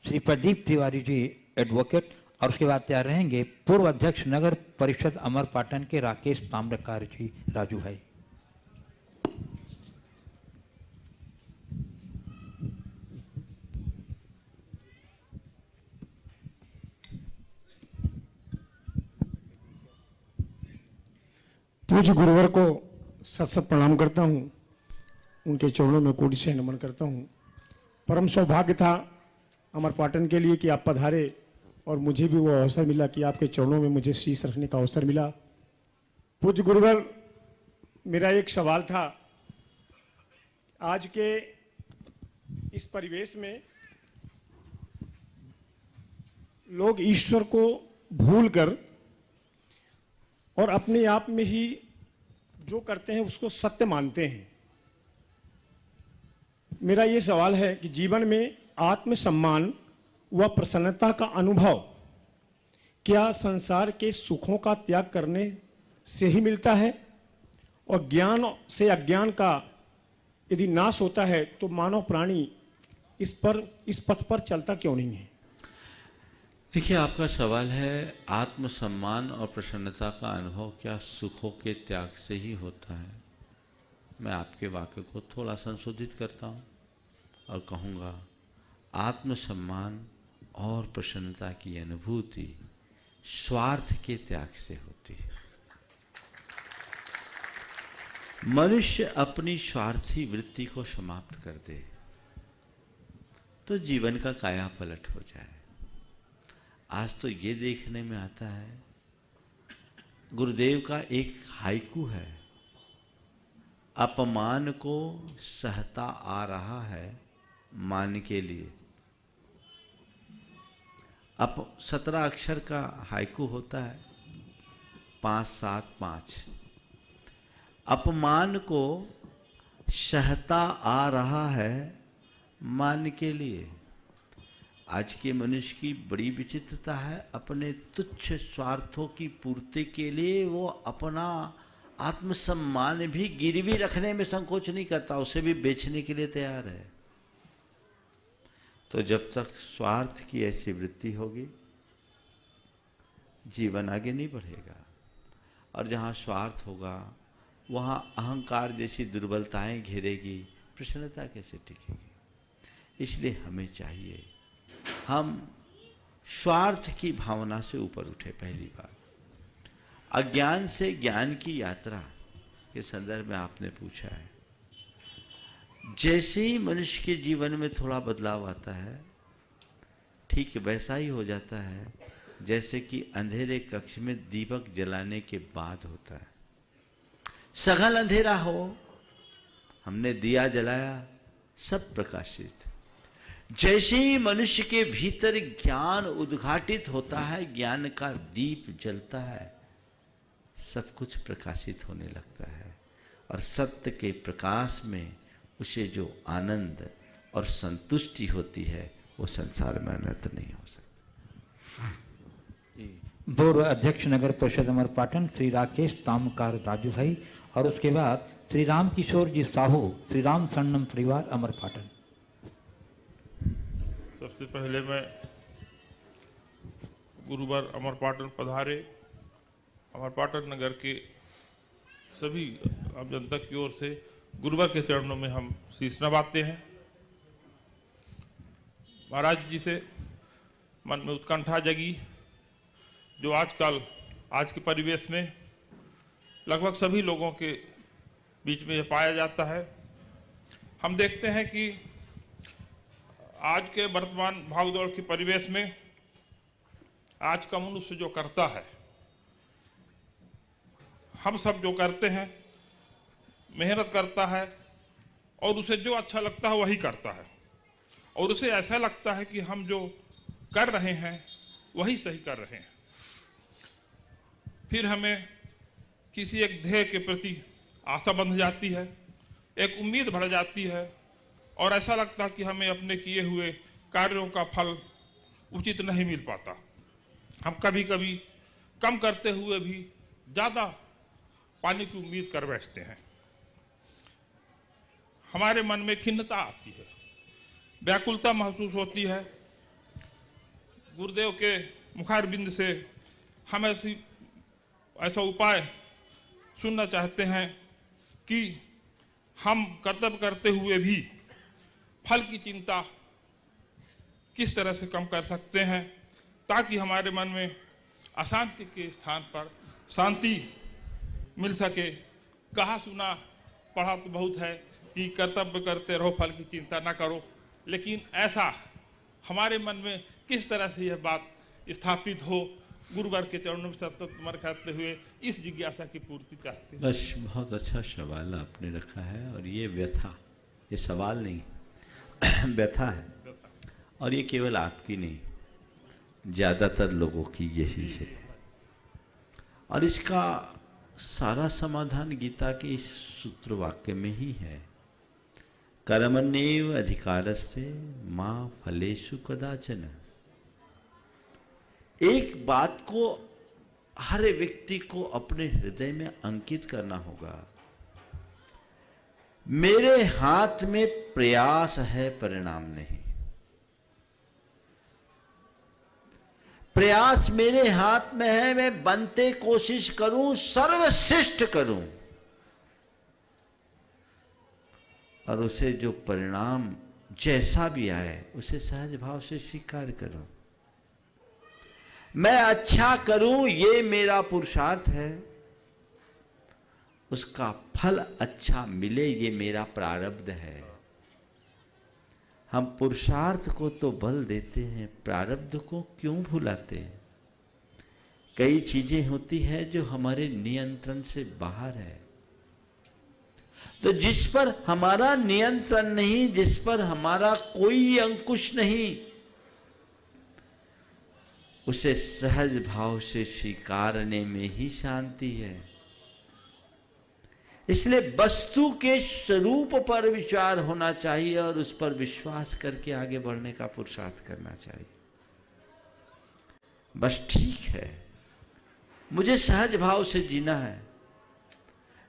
A: श्री प्रदीप तिवारी जी एडवोकेट, और उसके बाद तैयार रहेंगे पूर्व अध्यक्ष नगर परिषद अमरपाटन के राकेश ताम्रकार जी राजू भाई।
L: पूज्य गुरुवर को सत सत प्रणाम करता हूँ, उनके चरणों में कोटि से नमन करता हूँ। परम सौभाग्य था अमरपाटन के लिए कि आप पधारे और मुझे भी वो अवसर मिला कि आपके चरणों में मुझे शीश रखने का अवसर मिला। पूज्य गुरुवर, मेरा एक सवाल था। आज के इस परिवेश में लोग ईश्वर को भूलकर और अपने आप में ही जो करते हैं उसको सत्य मानते हैं। मेरा ये सवाल है कि जीवन में आत्मसम्मान व प्रसन्नता का अनुभव क्या संसार के सुखों का त्याग करने से ही मिलता है, और ज्ञान से अज्ञान का यदि नाश होता है तो मानव प्राणी इस पथ पर चलता क्यों नहीं है?
B: देखिए, आपका सवाल है आत्मसम्मान और प्रसन्नता का अनुभव क्या सुखों के त्याग से ही होता है। मैं आपके वाक्य को थोड़ा संशोधित करता हूँ और कहूँगा आत्मसम्मान और प्रसन्नता की अनुभूति स्वार्थ के त्याग से होती है। मनुष्य अपनी स्वार्थी वृत्ति को समाप्त कर दे तो जीवन का काया पलट हो जाए। आज तो ये देखने में आता है, गुरुदेव का एक हाइकू है, अपमान को सहता आ रहा है मान के लिए। 17 अक्षर का हाइकू होता है, 5 7 5। अपमान को सहता आ रहा है मान के लिए। आज के मनुष्य की बड़ी विचित्रता है, अपने तुच्छ स्वार्थों की पूर्ति के लिए वो अपना आत्मसम्मान भी गिरवी रखने में संकोच नहीं करता, उसे भी बेचने के लिए तैयार है। तो जब तक स्वार्थ की ऐसी वृत्ति होगी जीवन आगे नहीं बढ़ेगा, और जहाँ स्वार्थ होगा वहाँ अहंकार जैसी दुर्बलताएं घेरेगी, प्रसन्नता कैसे टिकेगी। इसलिए हमें चाहिए हम स्वार्थ की भावना से ऊपर उठे। पहली बात, अज्ञान से ज्ञान की यात्रा के संदर्भ में आपने पूछा है। जैसे ही मनुष्य के जीवन में थोड़ा बदलाव आता है, ठीक वैसा ही हो जाता है जैसे कि अंधेरे कक्ष में दीपक जलाने के बाद होता है। सघन अंधेरा हो, हमने दिया जलाया, सब प्रकाशित। जैसे ही मनुष्य के भीतर ज्ञान उद्घाटित होता है, ज्ञान का दीप जलता है, सब कुछ प्रकाशित होने लगता है और सत्य के प्रकाश में उसे जो आनंद और संतुष्टि होती है वो संसार में अनर्थ नहीं हो सकता।
A: पूर्व अध्यक्ष नगर परिषद अमरपाटन श्री राकेश तामकार राजू भाई, और उसके बाद श्री राम किशोर जी साहू, श्री राम सन्नम परिवार अमरपाटन।
M: सबसे पहले मैं गुरुवार अमरपाटन पधारे अमरपाटन नगर के सभी आम जनता की ओर से गुरुवार के चरणों में हम शीश नवाते हैं। महाराज जी से मन में उत्कंठा जगी, जो आजकल आज के परिवेश में लगभग सभी लोगों के बीच में यह पाया जाता है। हम देखते हैं कि आज के वर्तमान भागदौड़ के परिवेश में आज का मनुष्य जो करता है, हम सब जो करते हैं, मेहनत करता है और उसे जो अच्छा लगता है वही करता है, और उसे ऐसा लगता है कि हम जो कर रहे हैं वही सही कर रहे हैं। फिर हमें किसी एक ध्येय के प्रति आशा बंध जाती है, एक उम्मीद बढ़ जाती है, और ऐसा लगता है कि हमें अपने किए हुए कार्यों का फल उचित नहीं मिल पाता। हम कभी कभी कम करते हुए भी ज़्यादा पाने की उम्मीद कर बैठते हैं। हमारे मन में खिन्नता आती है, व्याकुलता महसूस होती है। गुरुदेव के मुखारबिंद से हम ऐसा उपाय सुनना चाहते हैं कि हम कर्तव्य करते हुए भी फल की चिंता किस तरह से कम कर सकते हैं, ताकि हमारे मन में अशांति के स्थान पर शांति मिल सके। कहा सुना पढ़ा तो बहुत है कि कर्तव्य करते रहो, फल की चिंता ना करो, लेकिन ऐसा हमारे मन में किस तरह से यह बात स्थापित हो, गुरुवार के चरणों में सतत मर खाते हुए इस जिज्ञासा की पूर्ति चाहते हैं।
B: बस बहुत अच्छा सवाल आपने रखा है, और ये व्यथा, ये सवाल नहीं व्यथा है, और ये केवल आपकी नहीं, ज़्यादातर लोगों की यही है। और इसका सारा समाधान गीता के इस सूत्र वाक्य में ही है, कर्मण्येव अधिकारस्ते मा फलेषु कदाचन। एक बात को हर व्यक्ति को अपने हृदय में अंकित करना होगा, मेरे हाथ में प्रयास है, परिणाम नहीं। प्रयास मेरे हाथ में है, मैं बनते कोशिश करूं, सर्वश्रेष्ठ करूं, और उसे जो परिणाम जैसा भी आए उसे सहज भाव से स्वीकार करूं। मैं अच्छा करूं, ये मेरा पुरुषार्थ है, उसका फल अच्छा मिले, ये मेरा प्रारब्ध है। हम पुरुषार्थ को तो बल देते हैं, प्रारब्ध को क्यों भुलाते हैं? कई चीजें होती हैं जो हमारे नियंत्रण से बाहर है, तो जिस पर हमारा नियंत्रण नहीं, जिस पर हमारा कोई अंकुश नहीं, उसे सहज भाव से स्वीकारने में ही शांति है। इसलिए वस्तु के स्वरूप पर विचार होना चाहिए और उस पर विश्वास करके आगे बढ़ने का पुरुषार्थ करना चाहिए। बस ठीक है, मुझे सहज भाव से जीना है,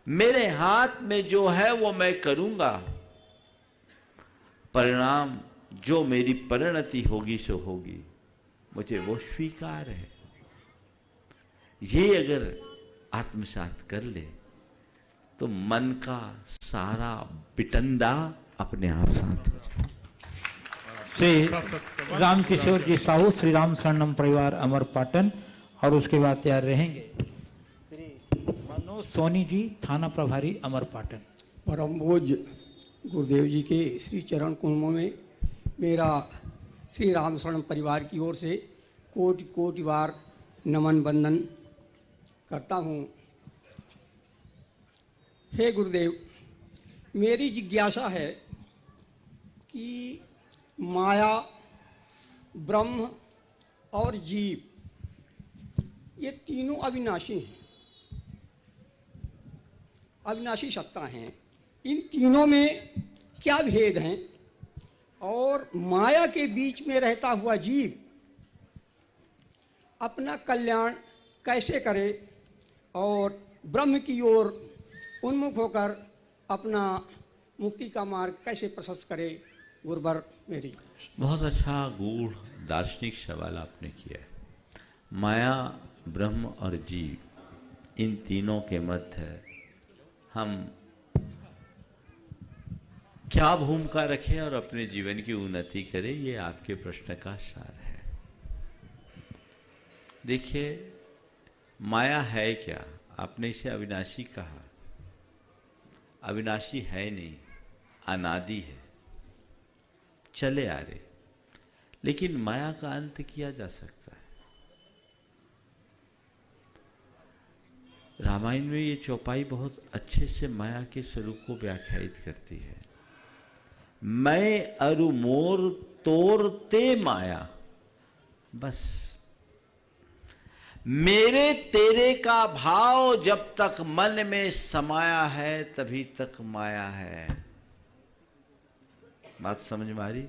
B: मेरे हाथ में जो है वो मैं करूंगा, परिणाम जो मेरी परिणति होगी सो होगी, मुझे वो स्वीकार है। ये अगर आत्मसात कर ले तो मन का सारा बिटंदा अपने आप शांत हो जाए।
A: श्री रामकिशोर जी साहू, श्री राम शरणम परिवार अमर पाटन, और उसके बाद तैयार रहेंगे श्री मनोज सोनी जी, थाना प्रभारी अमर पाटन।
N: परम पूज्य गुरुदेव जी के श्री चरण कुंभों में मेरा श्री राम शरण परिवार की ओर से कोटि कोटि बार नमन वंदन करता हूँ। हे गुरुदेव, मेरी जिज्ञासा है कि माया, ब्रह्म और जीव ये तीनों अविनाशी हैं, अविनाशी सत्ता हैं। इन तीनों में क्या भेद हैं? और माया के बीच में रहता हुआ जीव अपना कल्याण कैसे करे और ब्रह्म की ओर उन्मुख होकर अपना मुक्ति का मार्ग कैसे प्रशस्त करे? गुरुवर मेरी।
B: बहुत अच्छा गूढ़ दार्शनिक सवाल आपने किया है। माया, ब्रह्म और जीव, इन तीनों के मध्य हम क्या भूमिका रखें और अपने जीवन की उन्नति करें, ये आपके प्रश्न का सार है। देखिए, माया है क्या? आपने इसे अविनाशी कहा। अविनाशी है नहीं, अनादि है, चले आ रहे। लेकिन माया का अंत किया जा सकता है। रामायण में ये चौपाई बहुत अच्छे से माया के स्वरूप को व्याख्यायित करती है। मैं अरु मोर तोर ते माया, बस मेरे तेरे का भाव जब तक मन में समाया है तभी तक माया है। बात समझ में आ रही?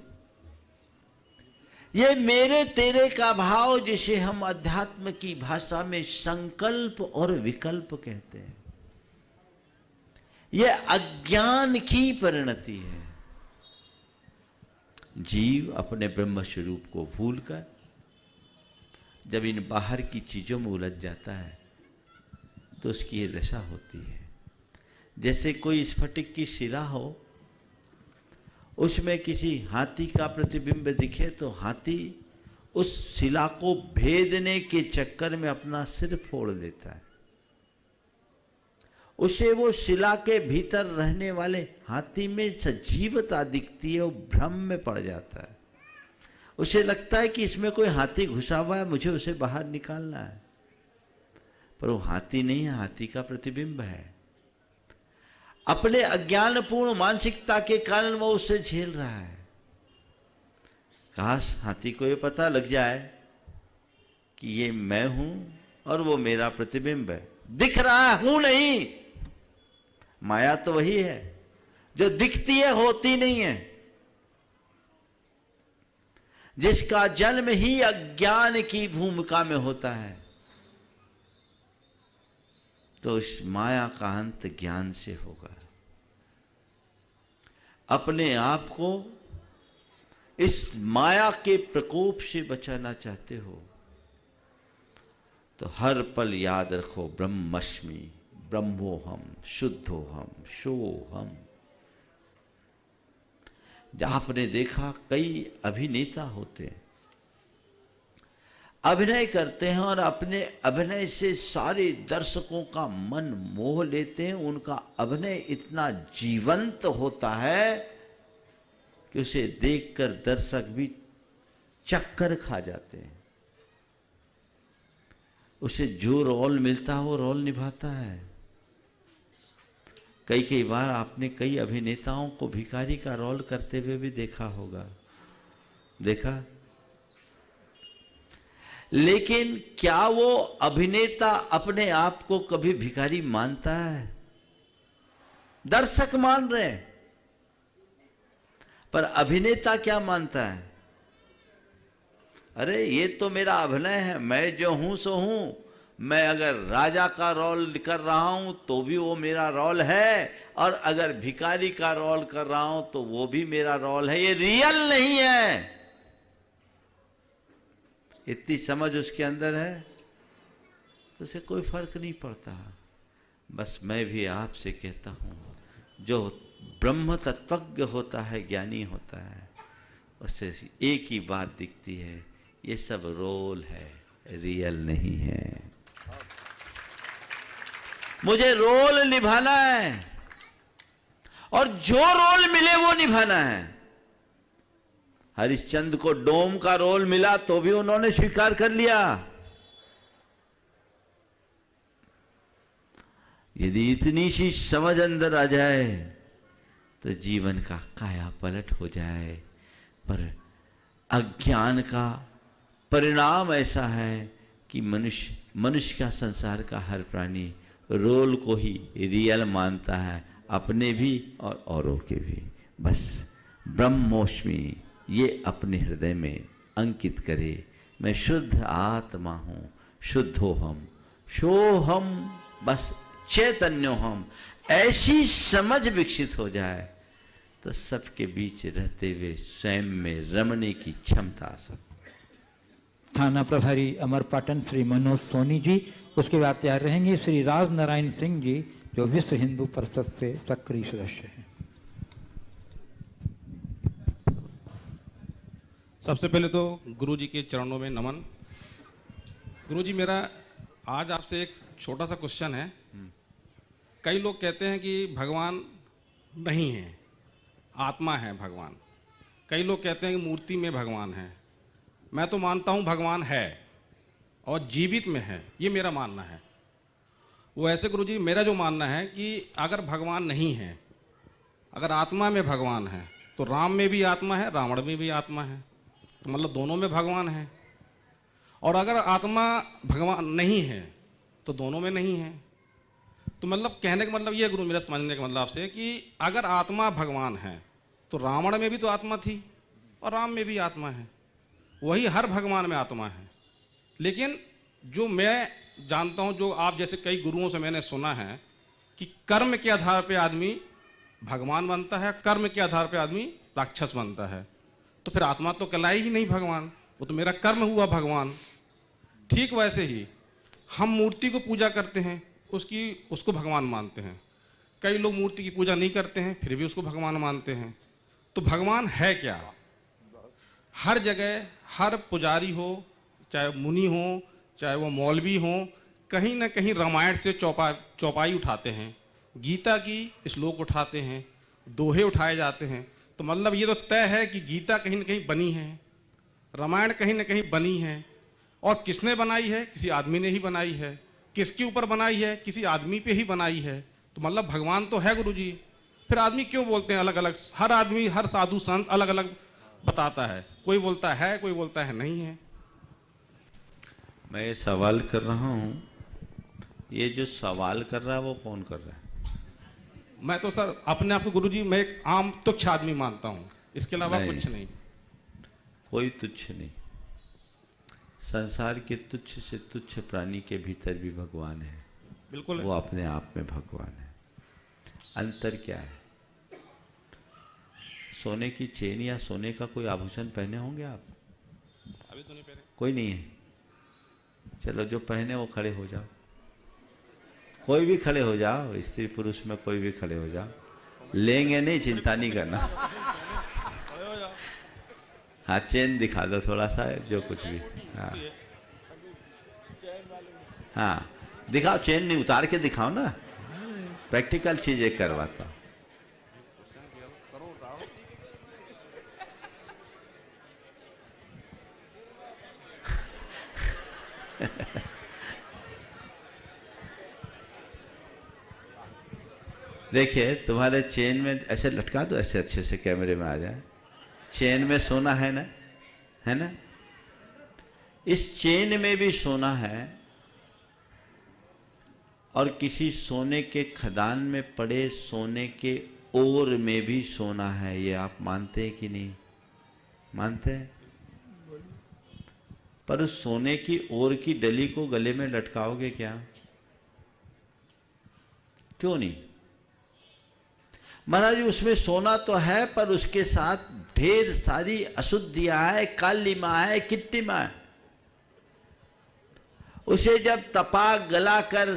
B: ये मेरे तेरे का भाव जिसे हम अध्यात्म की भाषा में संकल्प और विकल्प कहते हैं, ये अज्ञान की परिणति है। जीव अपने ब्रह्म स्वरूप को भूलकर जब इन बाहर की चीजों में उलझ जाता है तो उसकी ये दशा होती है। जैसे कोई स्फटिक की शिला हो, उसमें किसी हाथी का प्रतिबिंब दिखे तो हाथी उस शिला को भेदने के चक्कर में अपना सिर फोड़ देता है। उसे वो शिला के भीतर रहने वाले हाथी में सजीवता दिखती है, वो भ्रम में पड़ जाता है। उसे लगता है कि इसमें कोई हाथी घुसा हुआ है, मुझे उसे बाहर निकालना है। पर वो हाथी नहीं है, हाथी का प्रतिबिंब है। अपने अज्ञानपूर्ण मानसिकता के कारण वो उससे झेल रहा है। काश हाथी को ये पता लग जाए कि ये मैं हूं और वो मेरा प्रतिबिंब है। दिख रहा है, हूं नहीं। माया तो वही है जो दिखती है, होती नहीं है, जिसका जन्म ही अज्ञान की भूमिका में होता है। तो इस माया का अंत ज्ञान से होगा। अपने आप को इस माया के प्रकोप से बचाना चाहते हो तो हर पल याद रखो, ब्रह्मस्मि, ब्रह्मोहम, शुद्धोहम, सोहम। आपने देखा कई अभिनेता होते हैं, अभिनय करते हैं और अपने अभिनय से सारे दर्शकों का मन मोह लेते हैं। उनका अभिनय इतना जीवंत होता है कि उसे देखकर दर्शक भी चक्कर खा जाते हैं। उसे जो रोल मिलता है वो रोल निभाता है। कई बार आपने कई अभिनेताओं को भिखारी का रोल करते हुए भी देखा होगा, देखा। लेकिन क्या वो अभिनेता अपने आप को कभी भिखारी मानता है? दर्शक मान रहे हैं, पर अभिनेता क्या मानता है? अरे ये तो मेरा अभिनय है, मैं जो हूं सो हूं। मैं अगर राजा का रोल कर रहा हूं तो भी वो मेरा रोल है, और अगर भिखारी का रोल कर रहा हूं तो वो भी मेरा रोल है। ये रियल नहीं है। इतनी समझ उसके अंदर है तो उसे कोई फर्क नहीं पड़ता। बस मैं भी आपसे कहता हूं, जो ब्रह्म तत्वज्ञ होता है, ज्ञानी होता है, उससे एक ही बात दिखती है, ये सब रोल है, रियल नहीं है। मुझे रोल निभाना है और जो रोल मिले वो निभाना है। हरिश्चंद्र को डोम का रोल मिला तो भी उन्होंने स्वीकार कर लिया। यदि इतनी सी समझ अंदर आ जाए तो जीवन का काया पलट हो जाए। पर अज्ञान का परिणाम ऐसा है कि मनुष्य का, संसार का हर प्राणी रोल को ही रियल मानता है, अपने भी और औरों के भी। बस ब्रह्मोष्मी ये अपने हृदय में अंकित करे, मैं शुद्ध आत्मा हूँ, शुद्धोहम सोहम, बस चैतन्योहम। ऐसी समझ विकसित हो जाए तो सबके बीच रहते हुए स्वयं में रमने की क्षमता आ सकती।
A: थाना प्रभारी अमरपाटन श्री मनोज सोनी जी, उसके बाद तैयार रहेंगे श्री राज नारायण सिंह जी, जो विश्व हिंदू परिषद से सक्रिय सदस्य हैं।
O: सबसे पहले तो गुरु जी के चरणों में नमन। गुरु जी, मेरा आज आपसे एक छोटा सा क्वेश्चन है। कई लोग कहते हैं कि भगवान नहीं है, आत्मा है भगवान। कई लोग कहते हैं कि मूर्ति में भगवान है। मैं तो मानता हूँ भगवान है और जीवित में है, ये मेरा मानना है। वो ऐसे गुरु जी, मेरा जो मानना है कि अगर भगवान नहीं है, अगर आत्मा में भगवान है, तो राम में भी आत्मा है, रावण में भी आत्मा है, तो मतलब दोनों में भगवान है। और अगर आत्मा भगवान नहीं है तो दोनों में नहीं है। तो मतलब कहने का मतलब ये गुरु, मेरा समझने का मतलब आपसे, कि अगर आत्मा भगवान है तो रावण में भी तो आत्मा थी और राम में भी आत्मा है, वही हर भगवान में आत्मा है। लेकिन जो मैं जानता हूँ, जो आप जैसे कई गुरुओं से मैंने सुना है कि कर्म के आधार पे आदमी भगवान बनता है, कर्म के आधार पे आदमी राक्षस बनता है। तो फिर आत्मा तो कहलाई ही नहीं भगवान, वो तो मेरा कर्म हुआ भगवान। ठीक वैसे ही हम मूर्ति को पूजा करते हैं, उसको भगवान मानते हैं। कई लोग मूर्ति की पूजा नहीं करते हैं, फिर भी उसको भगवान मानते हैं। तो भगवान है क्या? हर जगह हर पुजारी हो, चाहे मुनि हो, चाहे वो मौलवी हो, कहीं ना कहीं रामायण से चौपाई उठाते हैं, गीता की श्लोक उठाते हैं, दोहे उठाए जाते हैं। तो मतलब ये तो तय है कि गीता कहीं ना कहीं बनी है, रामायण कहीं ना कहीं बनी है। और किसने बनाई है? किसी आदमी ने ही बनाई है। किसके ऊपर बनाई है? किसी आदमी पे ही बनाई है। तो मतलब भगवान तो है गुरुजी। फिर आदमी क्यों बोलते हैं अलग अलग? हर आदमी, हर साधु संत अलग अलग बताता है, कोई बोलता है, कोई बोलता है नहीं है।
B: मैं ये सवाल कर रहा हूँ, ये जो सवाल कर रहा है वो कौन कर रहा है?
O: मैं तो सर अपने आप को गुरुजी, मैं एक आम तुच्छ आदमी मानता हूँ, इसके अलावा कुछ नहीं।
B: कोई तुच्छ नहीं। संसार के तुच्छ से तुच्छ प्राणी के भीतर भी भगवान है।
O: बिल्कुल,
B: वो अपने आप में भगवान है। अंतर क्या है? सोने की चेन या सोने का कोई आभूषण पहने होंगे आप?
O: अभी तो नहीं पहने।
B: कोई नहीं है। चलो जो पहने वो खड़े हो जाओ, कोई भी खड़े हो जाओ, स्त्री पुरुष में कोई भी खड़े हो जाओ, लेंगे नहीं, चिंता नहीं करना। हाँ, चेन दिखा दो थोड़ा सा, जो कुछ भी। हाँ हाँ, दिखाओ, चेन नहीं, उतार के दिखाओ ना, प्रैक्टिकल चीजें करवाता हूँ। देखिए, तुम्हारे चेन में ऐसे लटका दो, ऐसे अच्छे से कैमरे में आ जाए। चेन में सोना है ना, है ना? इस चेन में भी सोना है और किसी सोने के खदान में पड़े सोने के ओर में भी सोना है। ये आप मानते हैं कि नहीं मानते हैं? पर उस सोने की ओर की डली को गले में लटकाओगे क्या? क्यों नहीं? महाराज, उसमें सोना तो है, पर उसके साथ ढेर सारी अशुद्धियां है, कालिमा है, किट्टिमा है। उसे जब तपा गला कर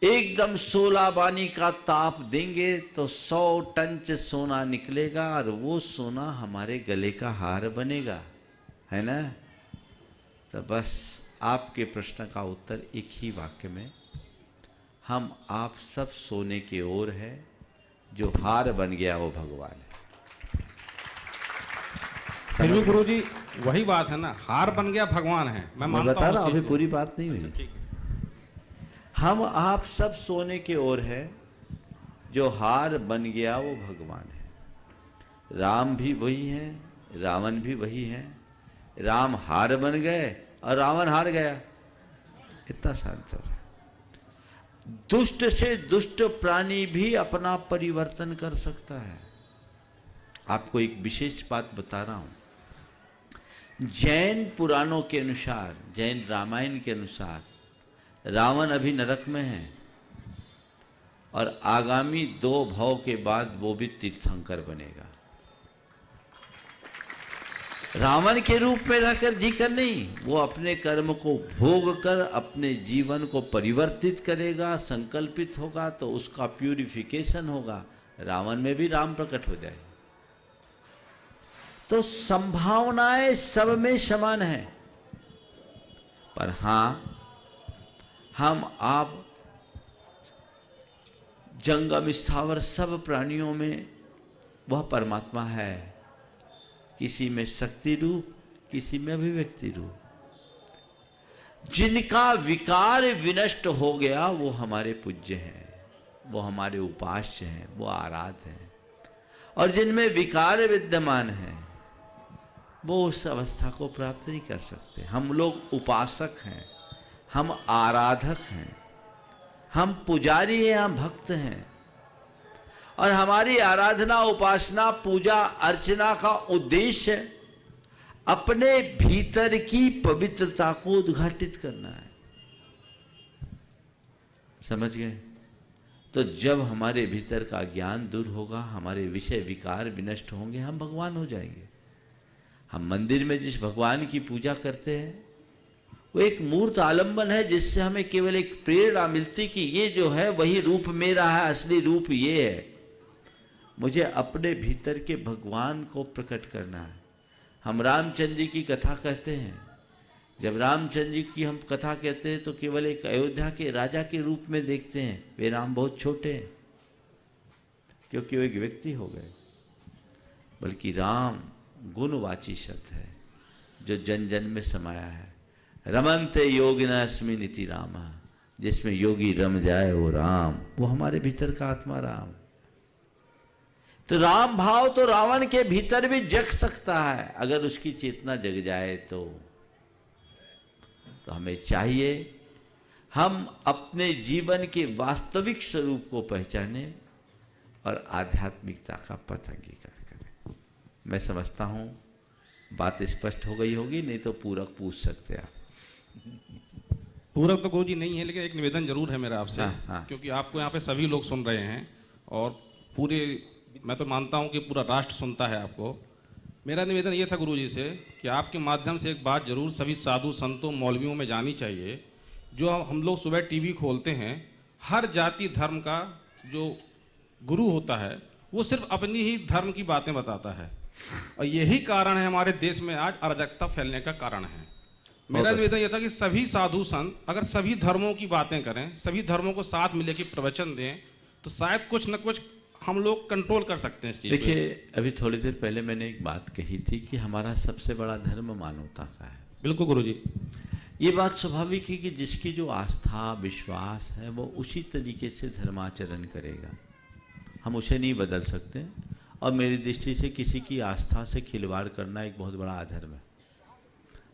B: एकदम 16 बानी का ताप देंगे तो 100 टन सोना निकलेगा और वो सोना हमारे गले का हार बनेगा, है ना। तो बस आपके प्रश्न का उत्तर एक ही वाक्य में, हम आप सब सोने की ओर है, जो हार बन गया वो भगवान है।
O: फिर भी गुरु जी वही बात है ना, हार बन गया भगवान है। मैं
B: बता रहा हूं, अभी पूरी बात नहीं हुई। हम आप सब सोने की ओर है, जो हार बन गया वो भगवान है। राम भी वही है, रावण भी वही है। राम हार बन गए और रावण हार गया, इतना सा अंतर है। दुष्ट से दुष्ट प्राणी भी अपना परिवर्तन कर सकता है। आपको एक विशेष बात बता रहा हूं। जैन पुराणों के अनुसार, जैन रामायण के अनुसार, रावण अभी नरक में है और आगामी 2 भव के बाद वो भी तीर्थंकर बनेगा। रावण के रूप में रहकर जीकर नहीं, वो अपने कर्म को भोग कर अपने जीवन को परिवर्तित करेगा, संकल्पित होगा तो उसका प्यूरिफिकेशन होगा, रावण में भी राम प्रकट हो जाए। तो संभावनाएं सब में समान है, पर हां, हम आप जंगम स्थावर सब प्राणियों में वह परमात्मा है, किसी में शक्ति रूप, किसी में अभिव्यक्ति रूप। जिनका विकार विनष्ट हो गया वो हमारे पूज्य हैं, वो हमारे उपास्य हैं, वो आराध्य हैं। और जिनमें विकार विद्यमान है वो उस अवस्था को प्राप्त नहीं कर सकते। हम लोग उपासक हैं, हम आराधक हैं, हम पुजारी हैं, हम भक्त हैं। और हमारी आराधना, उपासना, पूजा अर्चना का उद्देश्य अपने भीतर की पवित्रता को उद्घाटित करना है। समझ गए? तो जब हमारे भीतर का ज्ञान दूर होगा, हमारे विषय विकार विनष्ट होंगे, हम भगवान हो जाएंगे। हम मंदिर में जिस भगवान की पूजा करते हैं वो एक मूर्त आलंबन है, जिससे हमें केवल एक प्रेरणा मिलती कि ये जो है वही रूप मेरा है, असली रूप ये है। मुझे अपने भीतर के भगवान को प्रकट करना है। हम रामचंद्र जी की कथा कहते हैं। जब रामचंद्र जी की हम कथा कहते हैं तो केवल एक अयोध्या के राजा के रूप में देखते हैं। वे राम बहुत छोटे हैं क्योंकि वो एक व्यक्ति हो गए, बल्कि राम गुणवाची शब्द है जो जन जन में समाया है। रमन्ते योगिनास्मि नीति रामा, जिसमें योगी रम जाए वो राम, वो हमारे भीतर का आत्मा राम। तो राम भाव तो रावण के भीतर भी जग सकता है अगर उसकी चेतना जग जाए तो हमें चाहिए हम अपने जीवन के वास्तविक स्वरूप को पहचाने और आध्यात्मिकता का पथ अंगीकार करें। मैं समझता हूं बात स्पष्ट हो गई होगी, नहीं तो पूरक पूछ सकते हैं आप।
O: पूरक तो गुरुजी नहीं है, लेकिन एक निवेदन जरूर है मेरा आपसे।
B: हाँ।
O: क्योंकि आपको यहाँ पे सभी लोग सुन रहे हैं और पूरे, मैं तो मानता हूँ कि पूरा राष्ट्र सुनता है आपको। मेरा निवेदन ये था गुरुजी से कि आपके माध्यम से एक बात जरूर सभी साधु संतों मौलवियों में जानी चाहिए। जो हम लोग सुबह टीवी खोलते हैं, हर जाति धर्म का जो गुरु होता है वो सिर्फ अपनी ही धर्म की बातें बताता है, और यही कारण है हमारे देश में आज अराजकता फैलने का कारण है। मेरा निवेदन यह था कि सभी साधु संत अगर सभी धर्मों की बातें करें, सभी धर्मों को साथ मिले के प्रवचन दें, तो शायद कुछ न कुछ हम लोग कंट्रोल कर सकते हैं इस चीज को।
B: देखिए, अभी थोड़ी देर पहले मैंने एक बात कही थी कि हमारा सबसे बड़ा धर्म मानवता का है।
O: बिल्कुल गुरुजी,
B: ये बात स्वाभाविक है कि जिसकी जो आस्था विश्वास है वो उसी तरीके से धर्माचरण करेगा, हम उसे नहीं बदल सकते। और मेरी दृष्टि से किसी की आस्था से खिलवाड़ करना एक बहुत बड़ा अधर्म है।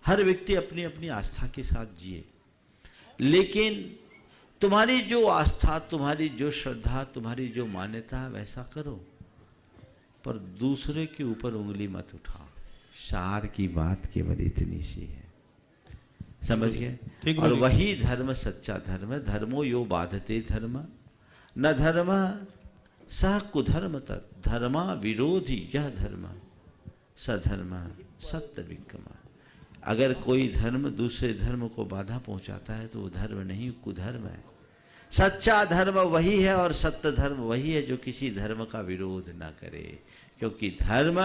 B: हर व्यक्ति अपनी अपनी आस्था के साथ जिए, लेकिन तुम्हारी जो आस्था, तुम्हारी जो श्रद्धा, तुम्हारी जो मान्यता है वैसा करो, पर दूसरे के ऊपर उंगली मत उठाओ। सार की बात केवल इतनी सी है, समझ गए? और वही धर्म सच्चा धर्म है। धर्मो यो बाधते धर्म न धर्म सह कुधर्म तत् धर्मा विरोधी यह धर्म सधर्म सत्य विक्रम। अगर कोई धर्म दूसरे धर्म को बाधा पहुंचाता है तो वो धर्म नहीं, कुधर्म है। सच्चा धर्म वही है और सत्य धर्म वही है जो किसी धर्म का विरोध ना करे, क्योंकि धर्म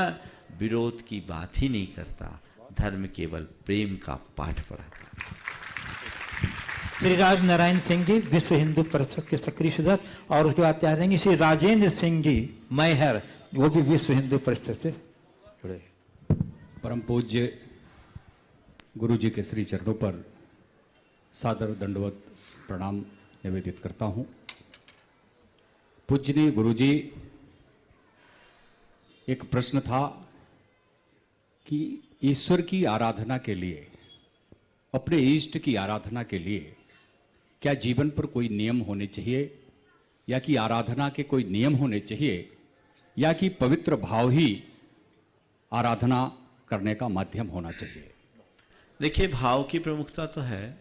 B: विरोध की बात ही नहीं करता, धर्म केवल प्रेम का पाठ पढ़ाता।
A: श्री राज नारायण सिंह जी विश्व हिंदू परिषद के सक्रिय सदस्य, और उसके बाद तैयार रहेंगे श्री राजेंद्र सिंह जी मैहर, वो भी विश्व हिंदू परिषद से जुड़े।
P: परम पूज्य गुरु जी के श्री चरणों पर सादर दंडवत प्रणाम निवेदित करता हूँ। पूज्यनीय गुरु जी, एक प्रश्न था कि ईश्वर की आराधना के लिए, अपने इष्ट की आराधना के लिए क्या जीवन पर कोई नियम होने चाहिए, या कि आराधना के कोई नियम होने चाहिए, या कि पवित्र भाव ही आराधना करने का माध्यम होना चाहिए?
B: देखिए, भाव की प्रमुखता तो है,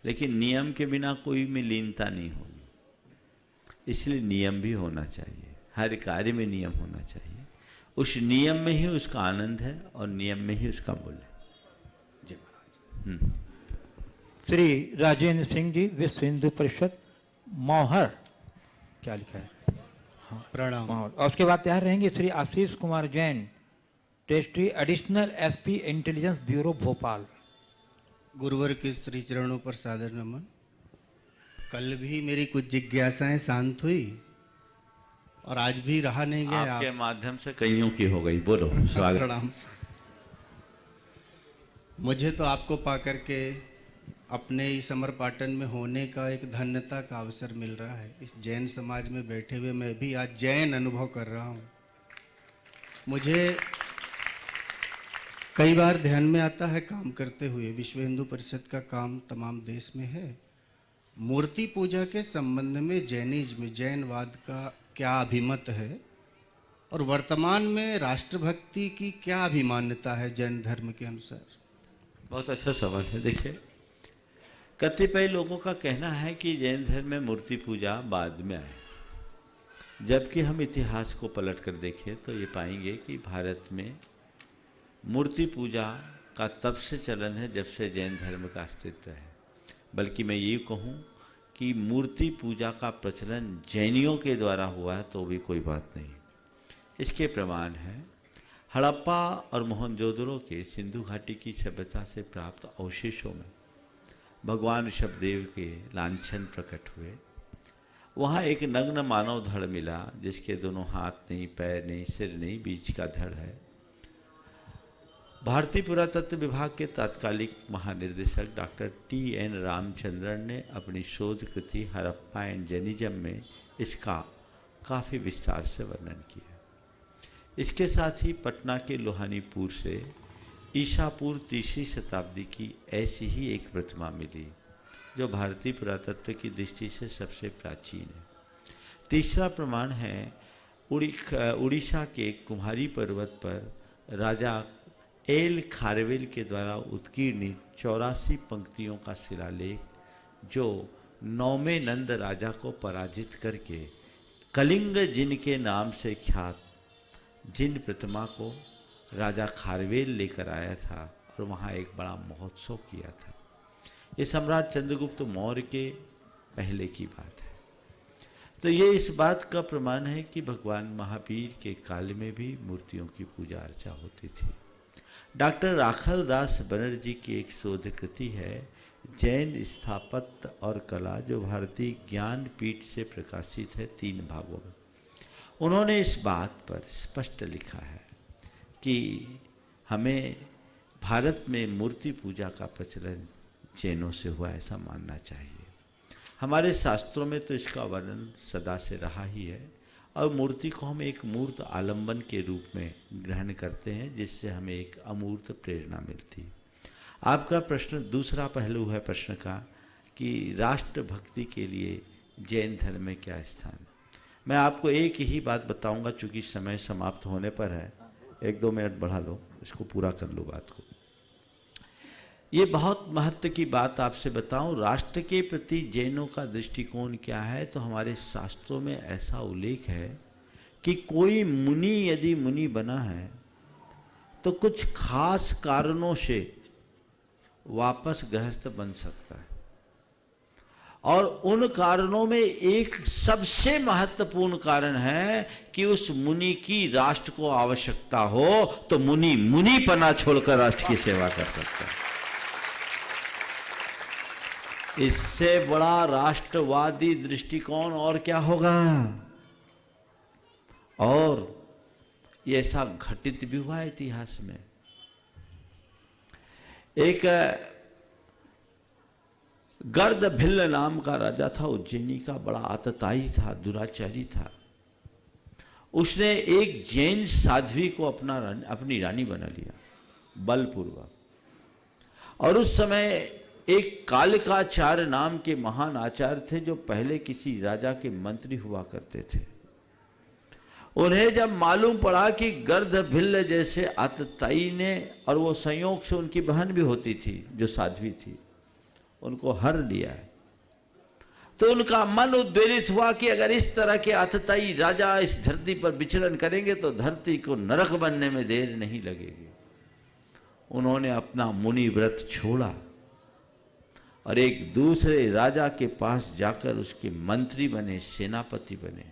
B: लेकिन नियम के बिना कोई में लीनता नहीं होगी, इसलिए नियम भी होना चाहिए। हर कार्य में नियम होना चाहिए, उस नियम में ही उसका आनंद है और नियम में ही उसका मूल्य।
P: जी महाराज।
A: श्री राजेंद्र सिंह जी विश्व हिंदू परिषद मौहर, क्या लिखा है? हाँ,
Q: प्रणाम।
A: और उसके बाद तैयार रहेंगे श्री आशीष कुमार जैन, टेस्ट्री additional SP intelligence bureau Bhopal.
Q: गुरुवर के श्री चरणों पर सादर नमन। कल भी मेरी कुछ जिज्ञासाएं शांत हुई और आज भी रहा नहीं गया।
B: आपके माध्यम से कईयों की हो गई। बोलो, स्वागत।
Q: प्रणाम। मुझे तो आपको पाकर के अपने इस अमर पाटन में होने का एक धन्यता का अवसर मिल रहा है। इस जैन समाज में बैठे हुए मैं भी आज जैन अनुभव कर रहा हूँ। मुझे कई बार ध्यान में आता है काम करते हुए, विश्व हिंदू परिषद का काम तमाम देश में है, मूर्ति पूजा के संबंध में जैनिज्म, जैनवाद का क्या अभिमत है, और वर्तमान में राष्ट्रभक्ति की क्या अभिमान्यता है जैन धर्म के अनुसार?
B: बहुत अच्छा सवाल है। देखिए, कतिपय लोगों का कहना है कि जैन धर्म में मूर्ति पूजा बाद में आए, जबकि हम इतिहास को पलट कर देखें तो ये पाएंगे कि भारत में मूर्ति पूजा का तब से चलन है जब से जैन धर्म का अस्तित्व है। बल्कि मैं ये कहूँ कि मूर्ति पूजा का प्रचलन जैनियों के द्वारा हुआ है तो भी कोई बात नहीं। इसके प्रमाण है हड़प्पा और मोहनजोदड़ो के सिंधु घाटी की सभ्यता से प्राप्त अवशेषों में भगवान ऋषभदेव के लांछन प्रकट हुए। वहाँ एक नग्न मानव धड़ मिला जिसके दोनों हाथ नहीं, पैर नहीं, सिर नहीं, बीच का धड़ है। भारतीय पुरातत्व विभाग के तत्कालिक महानिर्देशक डॉक्टर T.N. रामचंद्रन ने अपनी शोध कृति हड़प्पा एंड जैनिज्म में इसका काफ़ी विस्तार से वर्णन किया। इसके साथ ही पटना के लोहानीपुर से ईसापूर्व 3री शताब्दी की ऐसी ही एक प्रतिमा मिली जो भारतीय पुरातत्व की दृष्टि से सबसे प्राचीन है। तीसरा प्रमाण है उड़ीसा के कुम्हारी पर्वत पर राजा एल खारवेल के द्वारा उत्कीर्णित 84 पंक्तियों का शिलालेख जो नौवें नंद राजा को पराजित करके कलिंग जिन के नाम से ख्यात जिन प्रतिमा को राजा खारवेल लेकर आया था और वहाँ एक बड़ा महोत्सव किया था। ये सम्राट चंद्रगुप्त मौर्य के पहले की बात है। तो ये इस बात का प्रमाण है कि भगवान महावीर के काल में भी मूर्तियों की पूजा अर्चा होती थी। डॉक्टर राखल दास बनर्जी की एक शोध कृति है जैन स्थापत्य और कला, जो भारतीय ज्ञानपीठ से प्रकाशित है 3 भागों में। उन्होंने इस बात पर स्पष्ट लिखा है कि हमें भारत में मूर्ति पूजा का प्रचलन जैनों से हुआ ऐसा मानना चाहिए। हमारे शास्त्रों में तो इसका वर्णन सदा से रहा ही है और मूर्ति को हम एक मूर्त आलंबन के रूप में ग्रहण करते हैं जिससे हमें एक अमूर्त प्रेरणा मिलती है। आपका प्रश्न दूसरा पहलू है प्रश्न का कि राष्ट्रभक्ति के लिए जैन धर्म में क्या स्थान है। मैं आपको एक ही बात बताऊंगा, चूँकि समय समाप्त होने पर है, 1-2 मिनट बढ़ा लो, इसको पूरा कर लो बात को। ये बहुत महत्व की बात आपसे बताऊं, राष्ट्र के प्रति जैनों का दृष्टिकोण क्या है। तो हमारे शास्त्रों में ऐसा उल्लेख है कि कोई मुनि यदि मुनि बना है तो कुछ खास कारणों से वापस गृहस्थ बन सकता है, और उन कारणों में एक सबसे महत्वपूर्ण कारण है कि उस मुनि की राष्ट्र को आवश्यकता हो तो मुनि मुनिपना छोड़कर राष्ट्र की सेवा कर सकता है। इससे बड़ा राष्ट्रवादी दृष्टिकोण और क्या होगा। और ये ऐसा घटित भी हुआ है इतिहास में। एक गर्दभिल्ल नाम का राजा था, उज्जैनी का, बड़ा आतताई था, दुराचारी था। उसने एक जैन साध्वी को अपनी रानी बना लिया बलपूर्वक। और उस समय एक कालिकाचार्य नाम के महान आचार्य थे जो पहले किसी राजा के मंत्री हुआ करते थे। उन्हें जब मालूम पड़ा कि गर्दभिल्ल जैसे आतताई ने, और वो संयोग से उनकी बहन भी होती थी जो साध्वी थी, उनको हर लिया है, तो उनका मन उद्वेलित हुआ कि अगर इस तरह के आतताई राजा इस धरती पर विचरण करेंगे तो धरती को नरक बनने में देर नहीं लगेगी। उन्होंने अपना मुनि व्रत छोड़ा और एक दूसरे राजा के पास जाकर उसके मंत्री बने, सेनापति बने,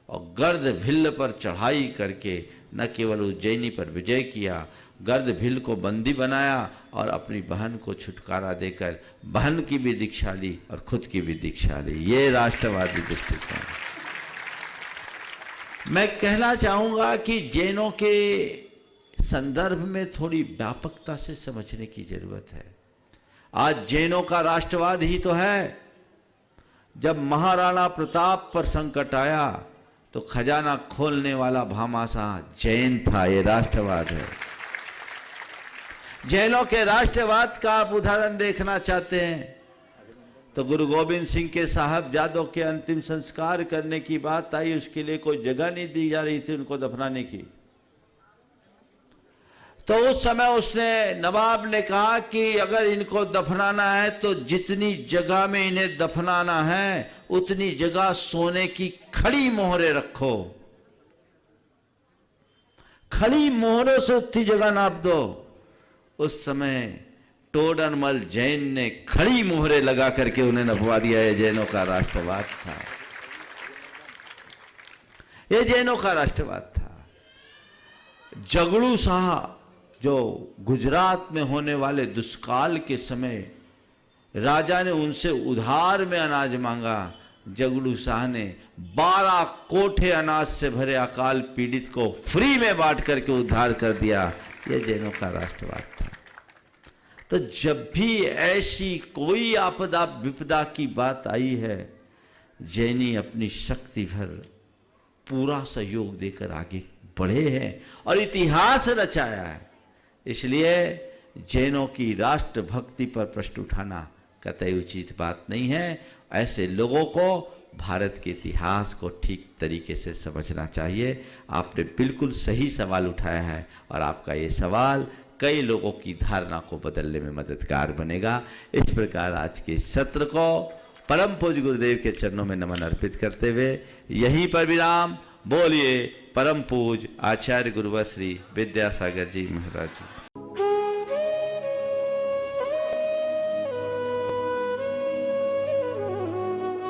B: और गर्दभिल्ल पर चढ़ाई करके न केवल उज्जैनी पर विजय किया, गर्दभिल्ल को बंदी बनाया और अपनी बहन को छुटकारा देकर बहन की भी दीक्षा ली और खुद की भी दीक्षा ली। ये राष्ट्रवादी दृष्टिकोण। मैं कहना चाहूंगा कि जैनों के संदर्भ में थोड़ी व्यापकता से समझने की जरूरत है। आज जैनों का राष्ट्रवाद ही तो है। जब महाराणा प्रताप पर संकट आया तो खजाना खोलने वाला भामाशाह जैन था। ये राष्ट्रवाद है। जैनों के राष्ट्रवाद का आप उदाहरण देखना चाहते हैं तो गुरु गोविंद सिंह के साहबजादों के अंतिम संस्कार करने की बात आई, उसके लिए कोई जगह नहीं दी जा रही थी उनको दफनाने की। तो उस समय उसने, नवाब ने कहा कि अगर इनको दफनाना है तो जितनी जगह में इन्हें दफनाना है उतनी जगह सोने की खड़ी मोहरें रखो। खड़ी मोहरों से उतनी जगह नाप दो। उस समय टोडरमल जैन ने खड़ी मोहरें लगा करके उन्हें नपवा दिया। ये जैनों का राष्ट्रवाद था। ये जैनों का राष्ट्रवाद था। जगड़ू शाह जो गुजरात में होने वाले दुष्काल के समय राजा ने उनसे उधार में अनाज मांगा, जगड़ू शाह ने 12 कोठे अनाज से भरे अकाल पीड़ित को फ्री में बांट करके उद्धार कर दिया। यह जैनों का राष्ट्रवाद था। तो जब भी ऐसी कोई आपदा विपदा की बात आई है, जैनी अपनी शक्ति भर पूरा सहयोग देकर आगे बढ़े हैं और इतिहास रचाया है। इसलिए जैनों की राष्ट्रभक्ति पर प्रश्न उठाना कतई उचित बात नहीं है। ऐसे लोगों को भारत के इतिहास को ठीक तरीके से समझना चाहिए। आपने बिल्कुल सही सवाल उठाया है और आपका ये सवाल कई लोगों की धारणा को बदलने में मददगार बनेगा। इस प्रकार आज के सत्र को परम पूज्य गुरुदेव के चरणों में नमन अर्पित करते हुए यहीं पर विराम। बोलिए परम पूज्य आचार्य गुरुवर श्री विद्यासागर जी महाराज जी।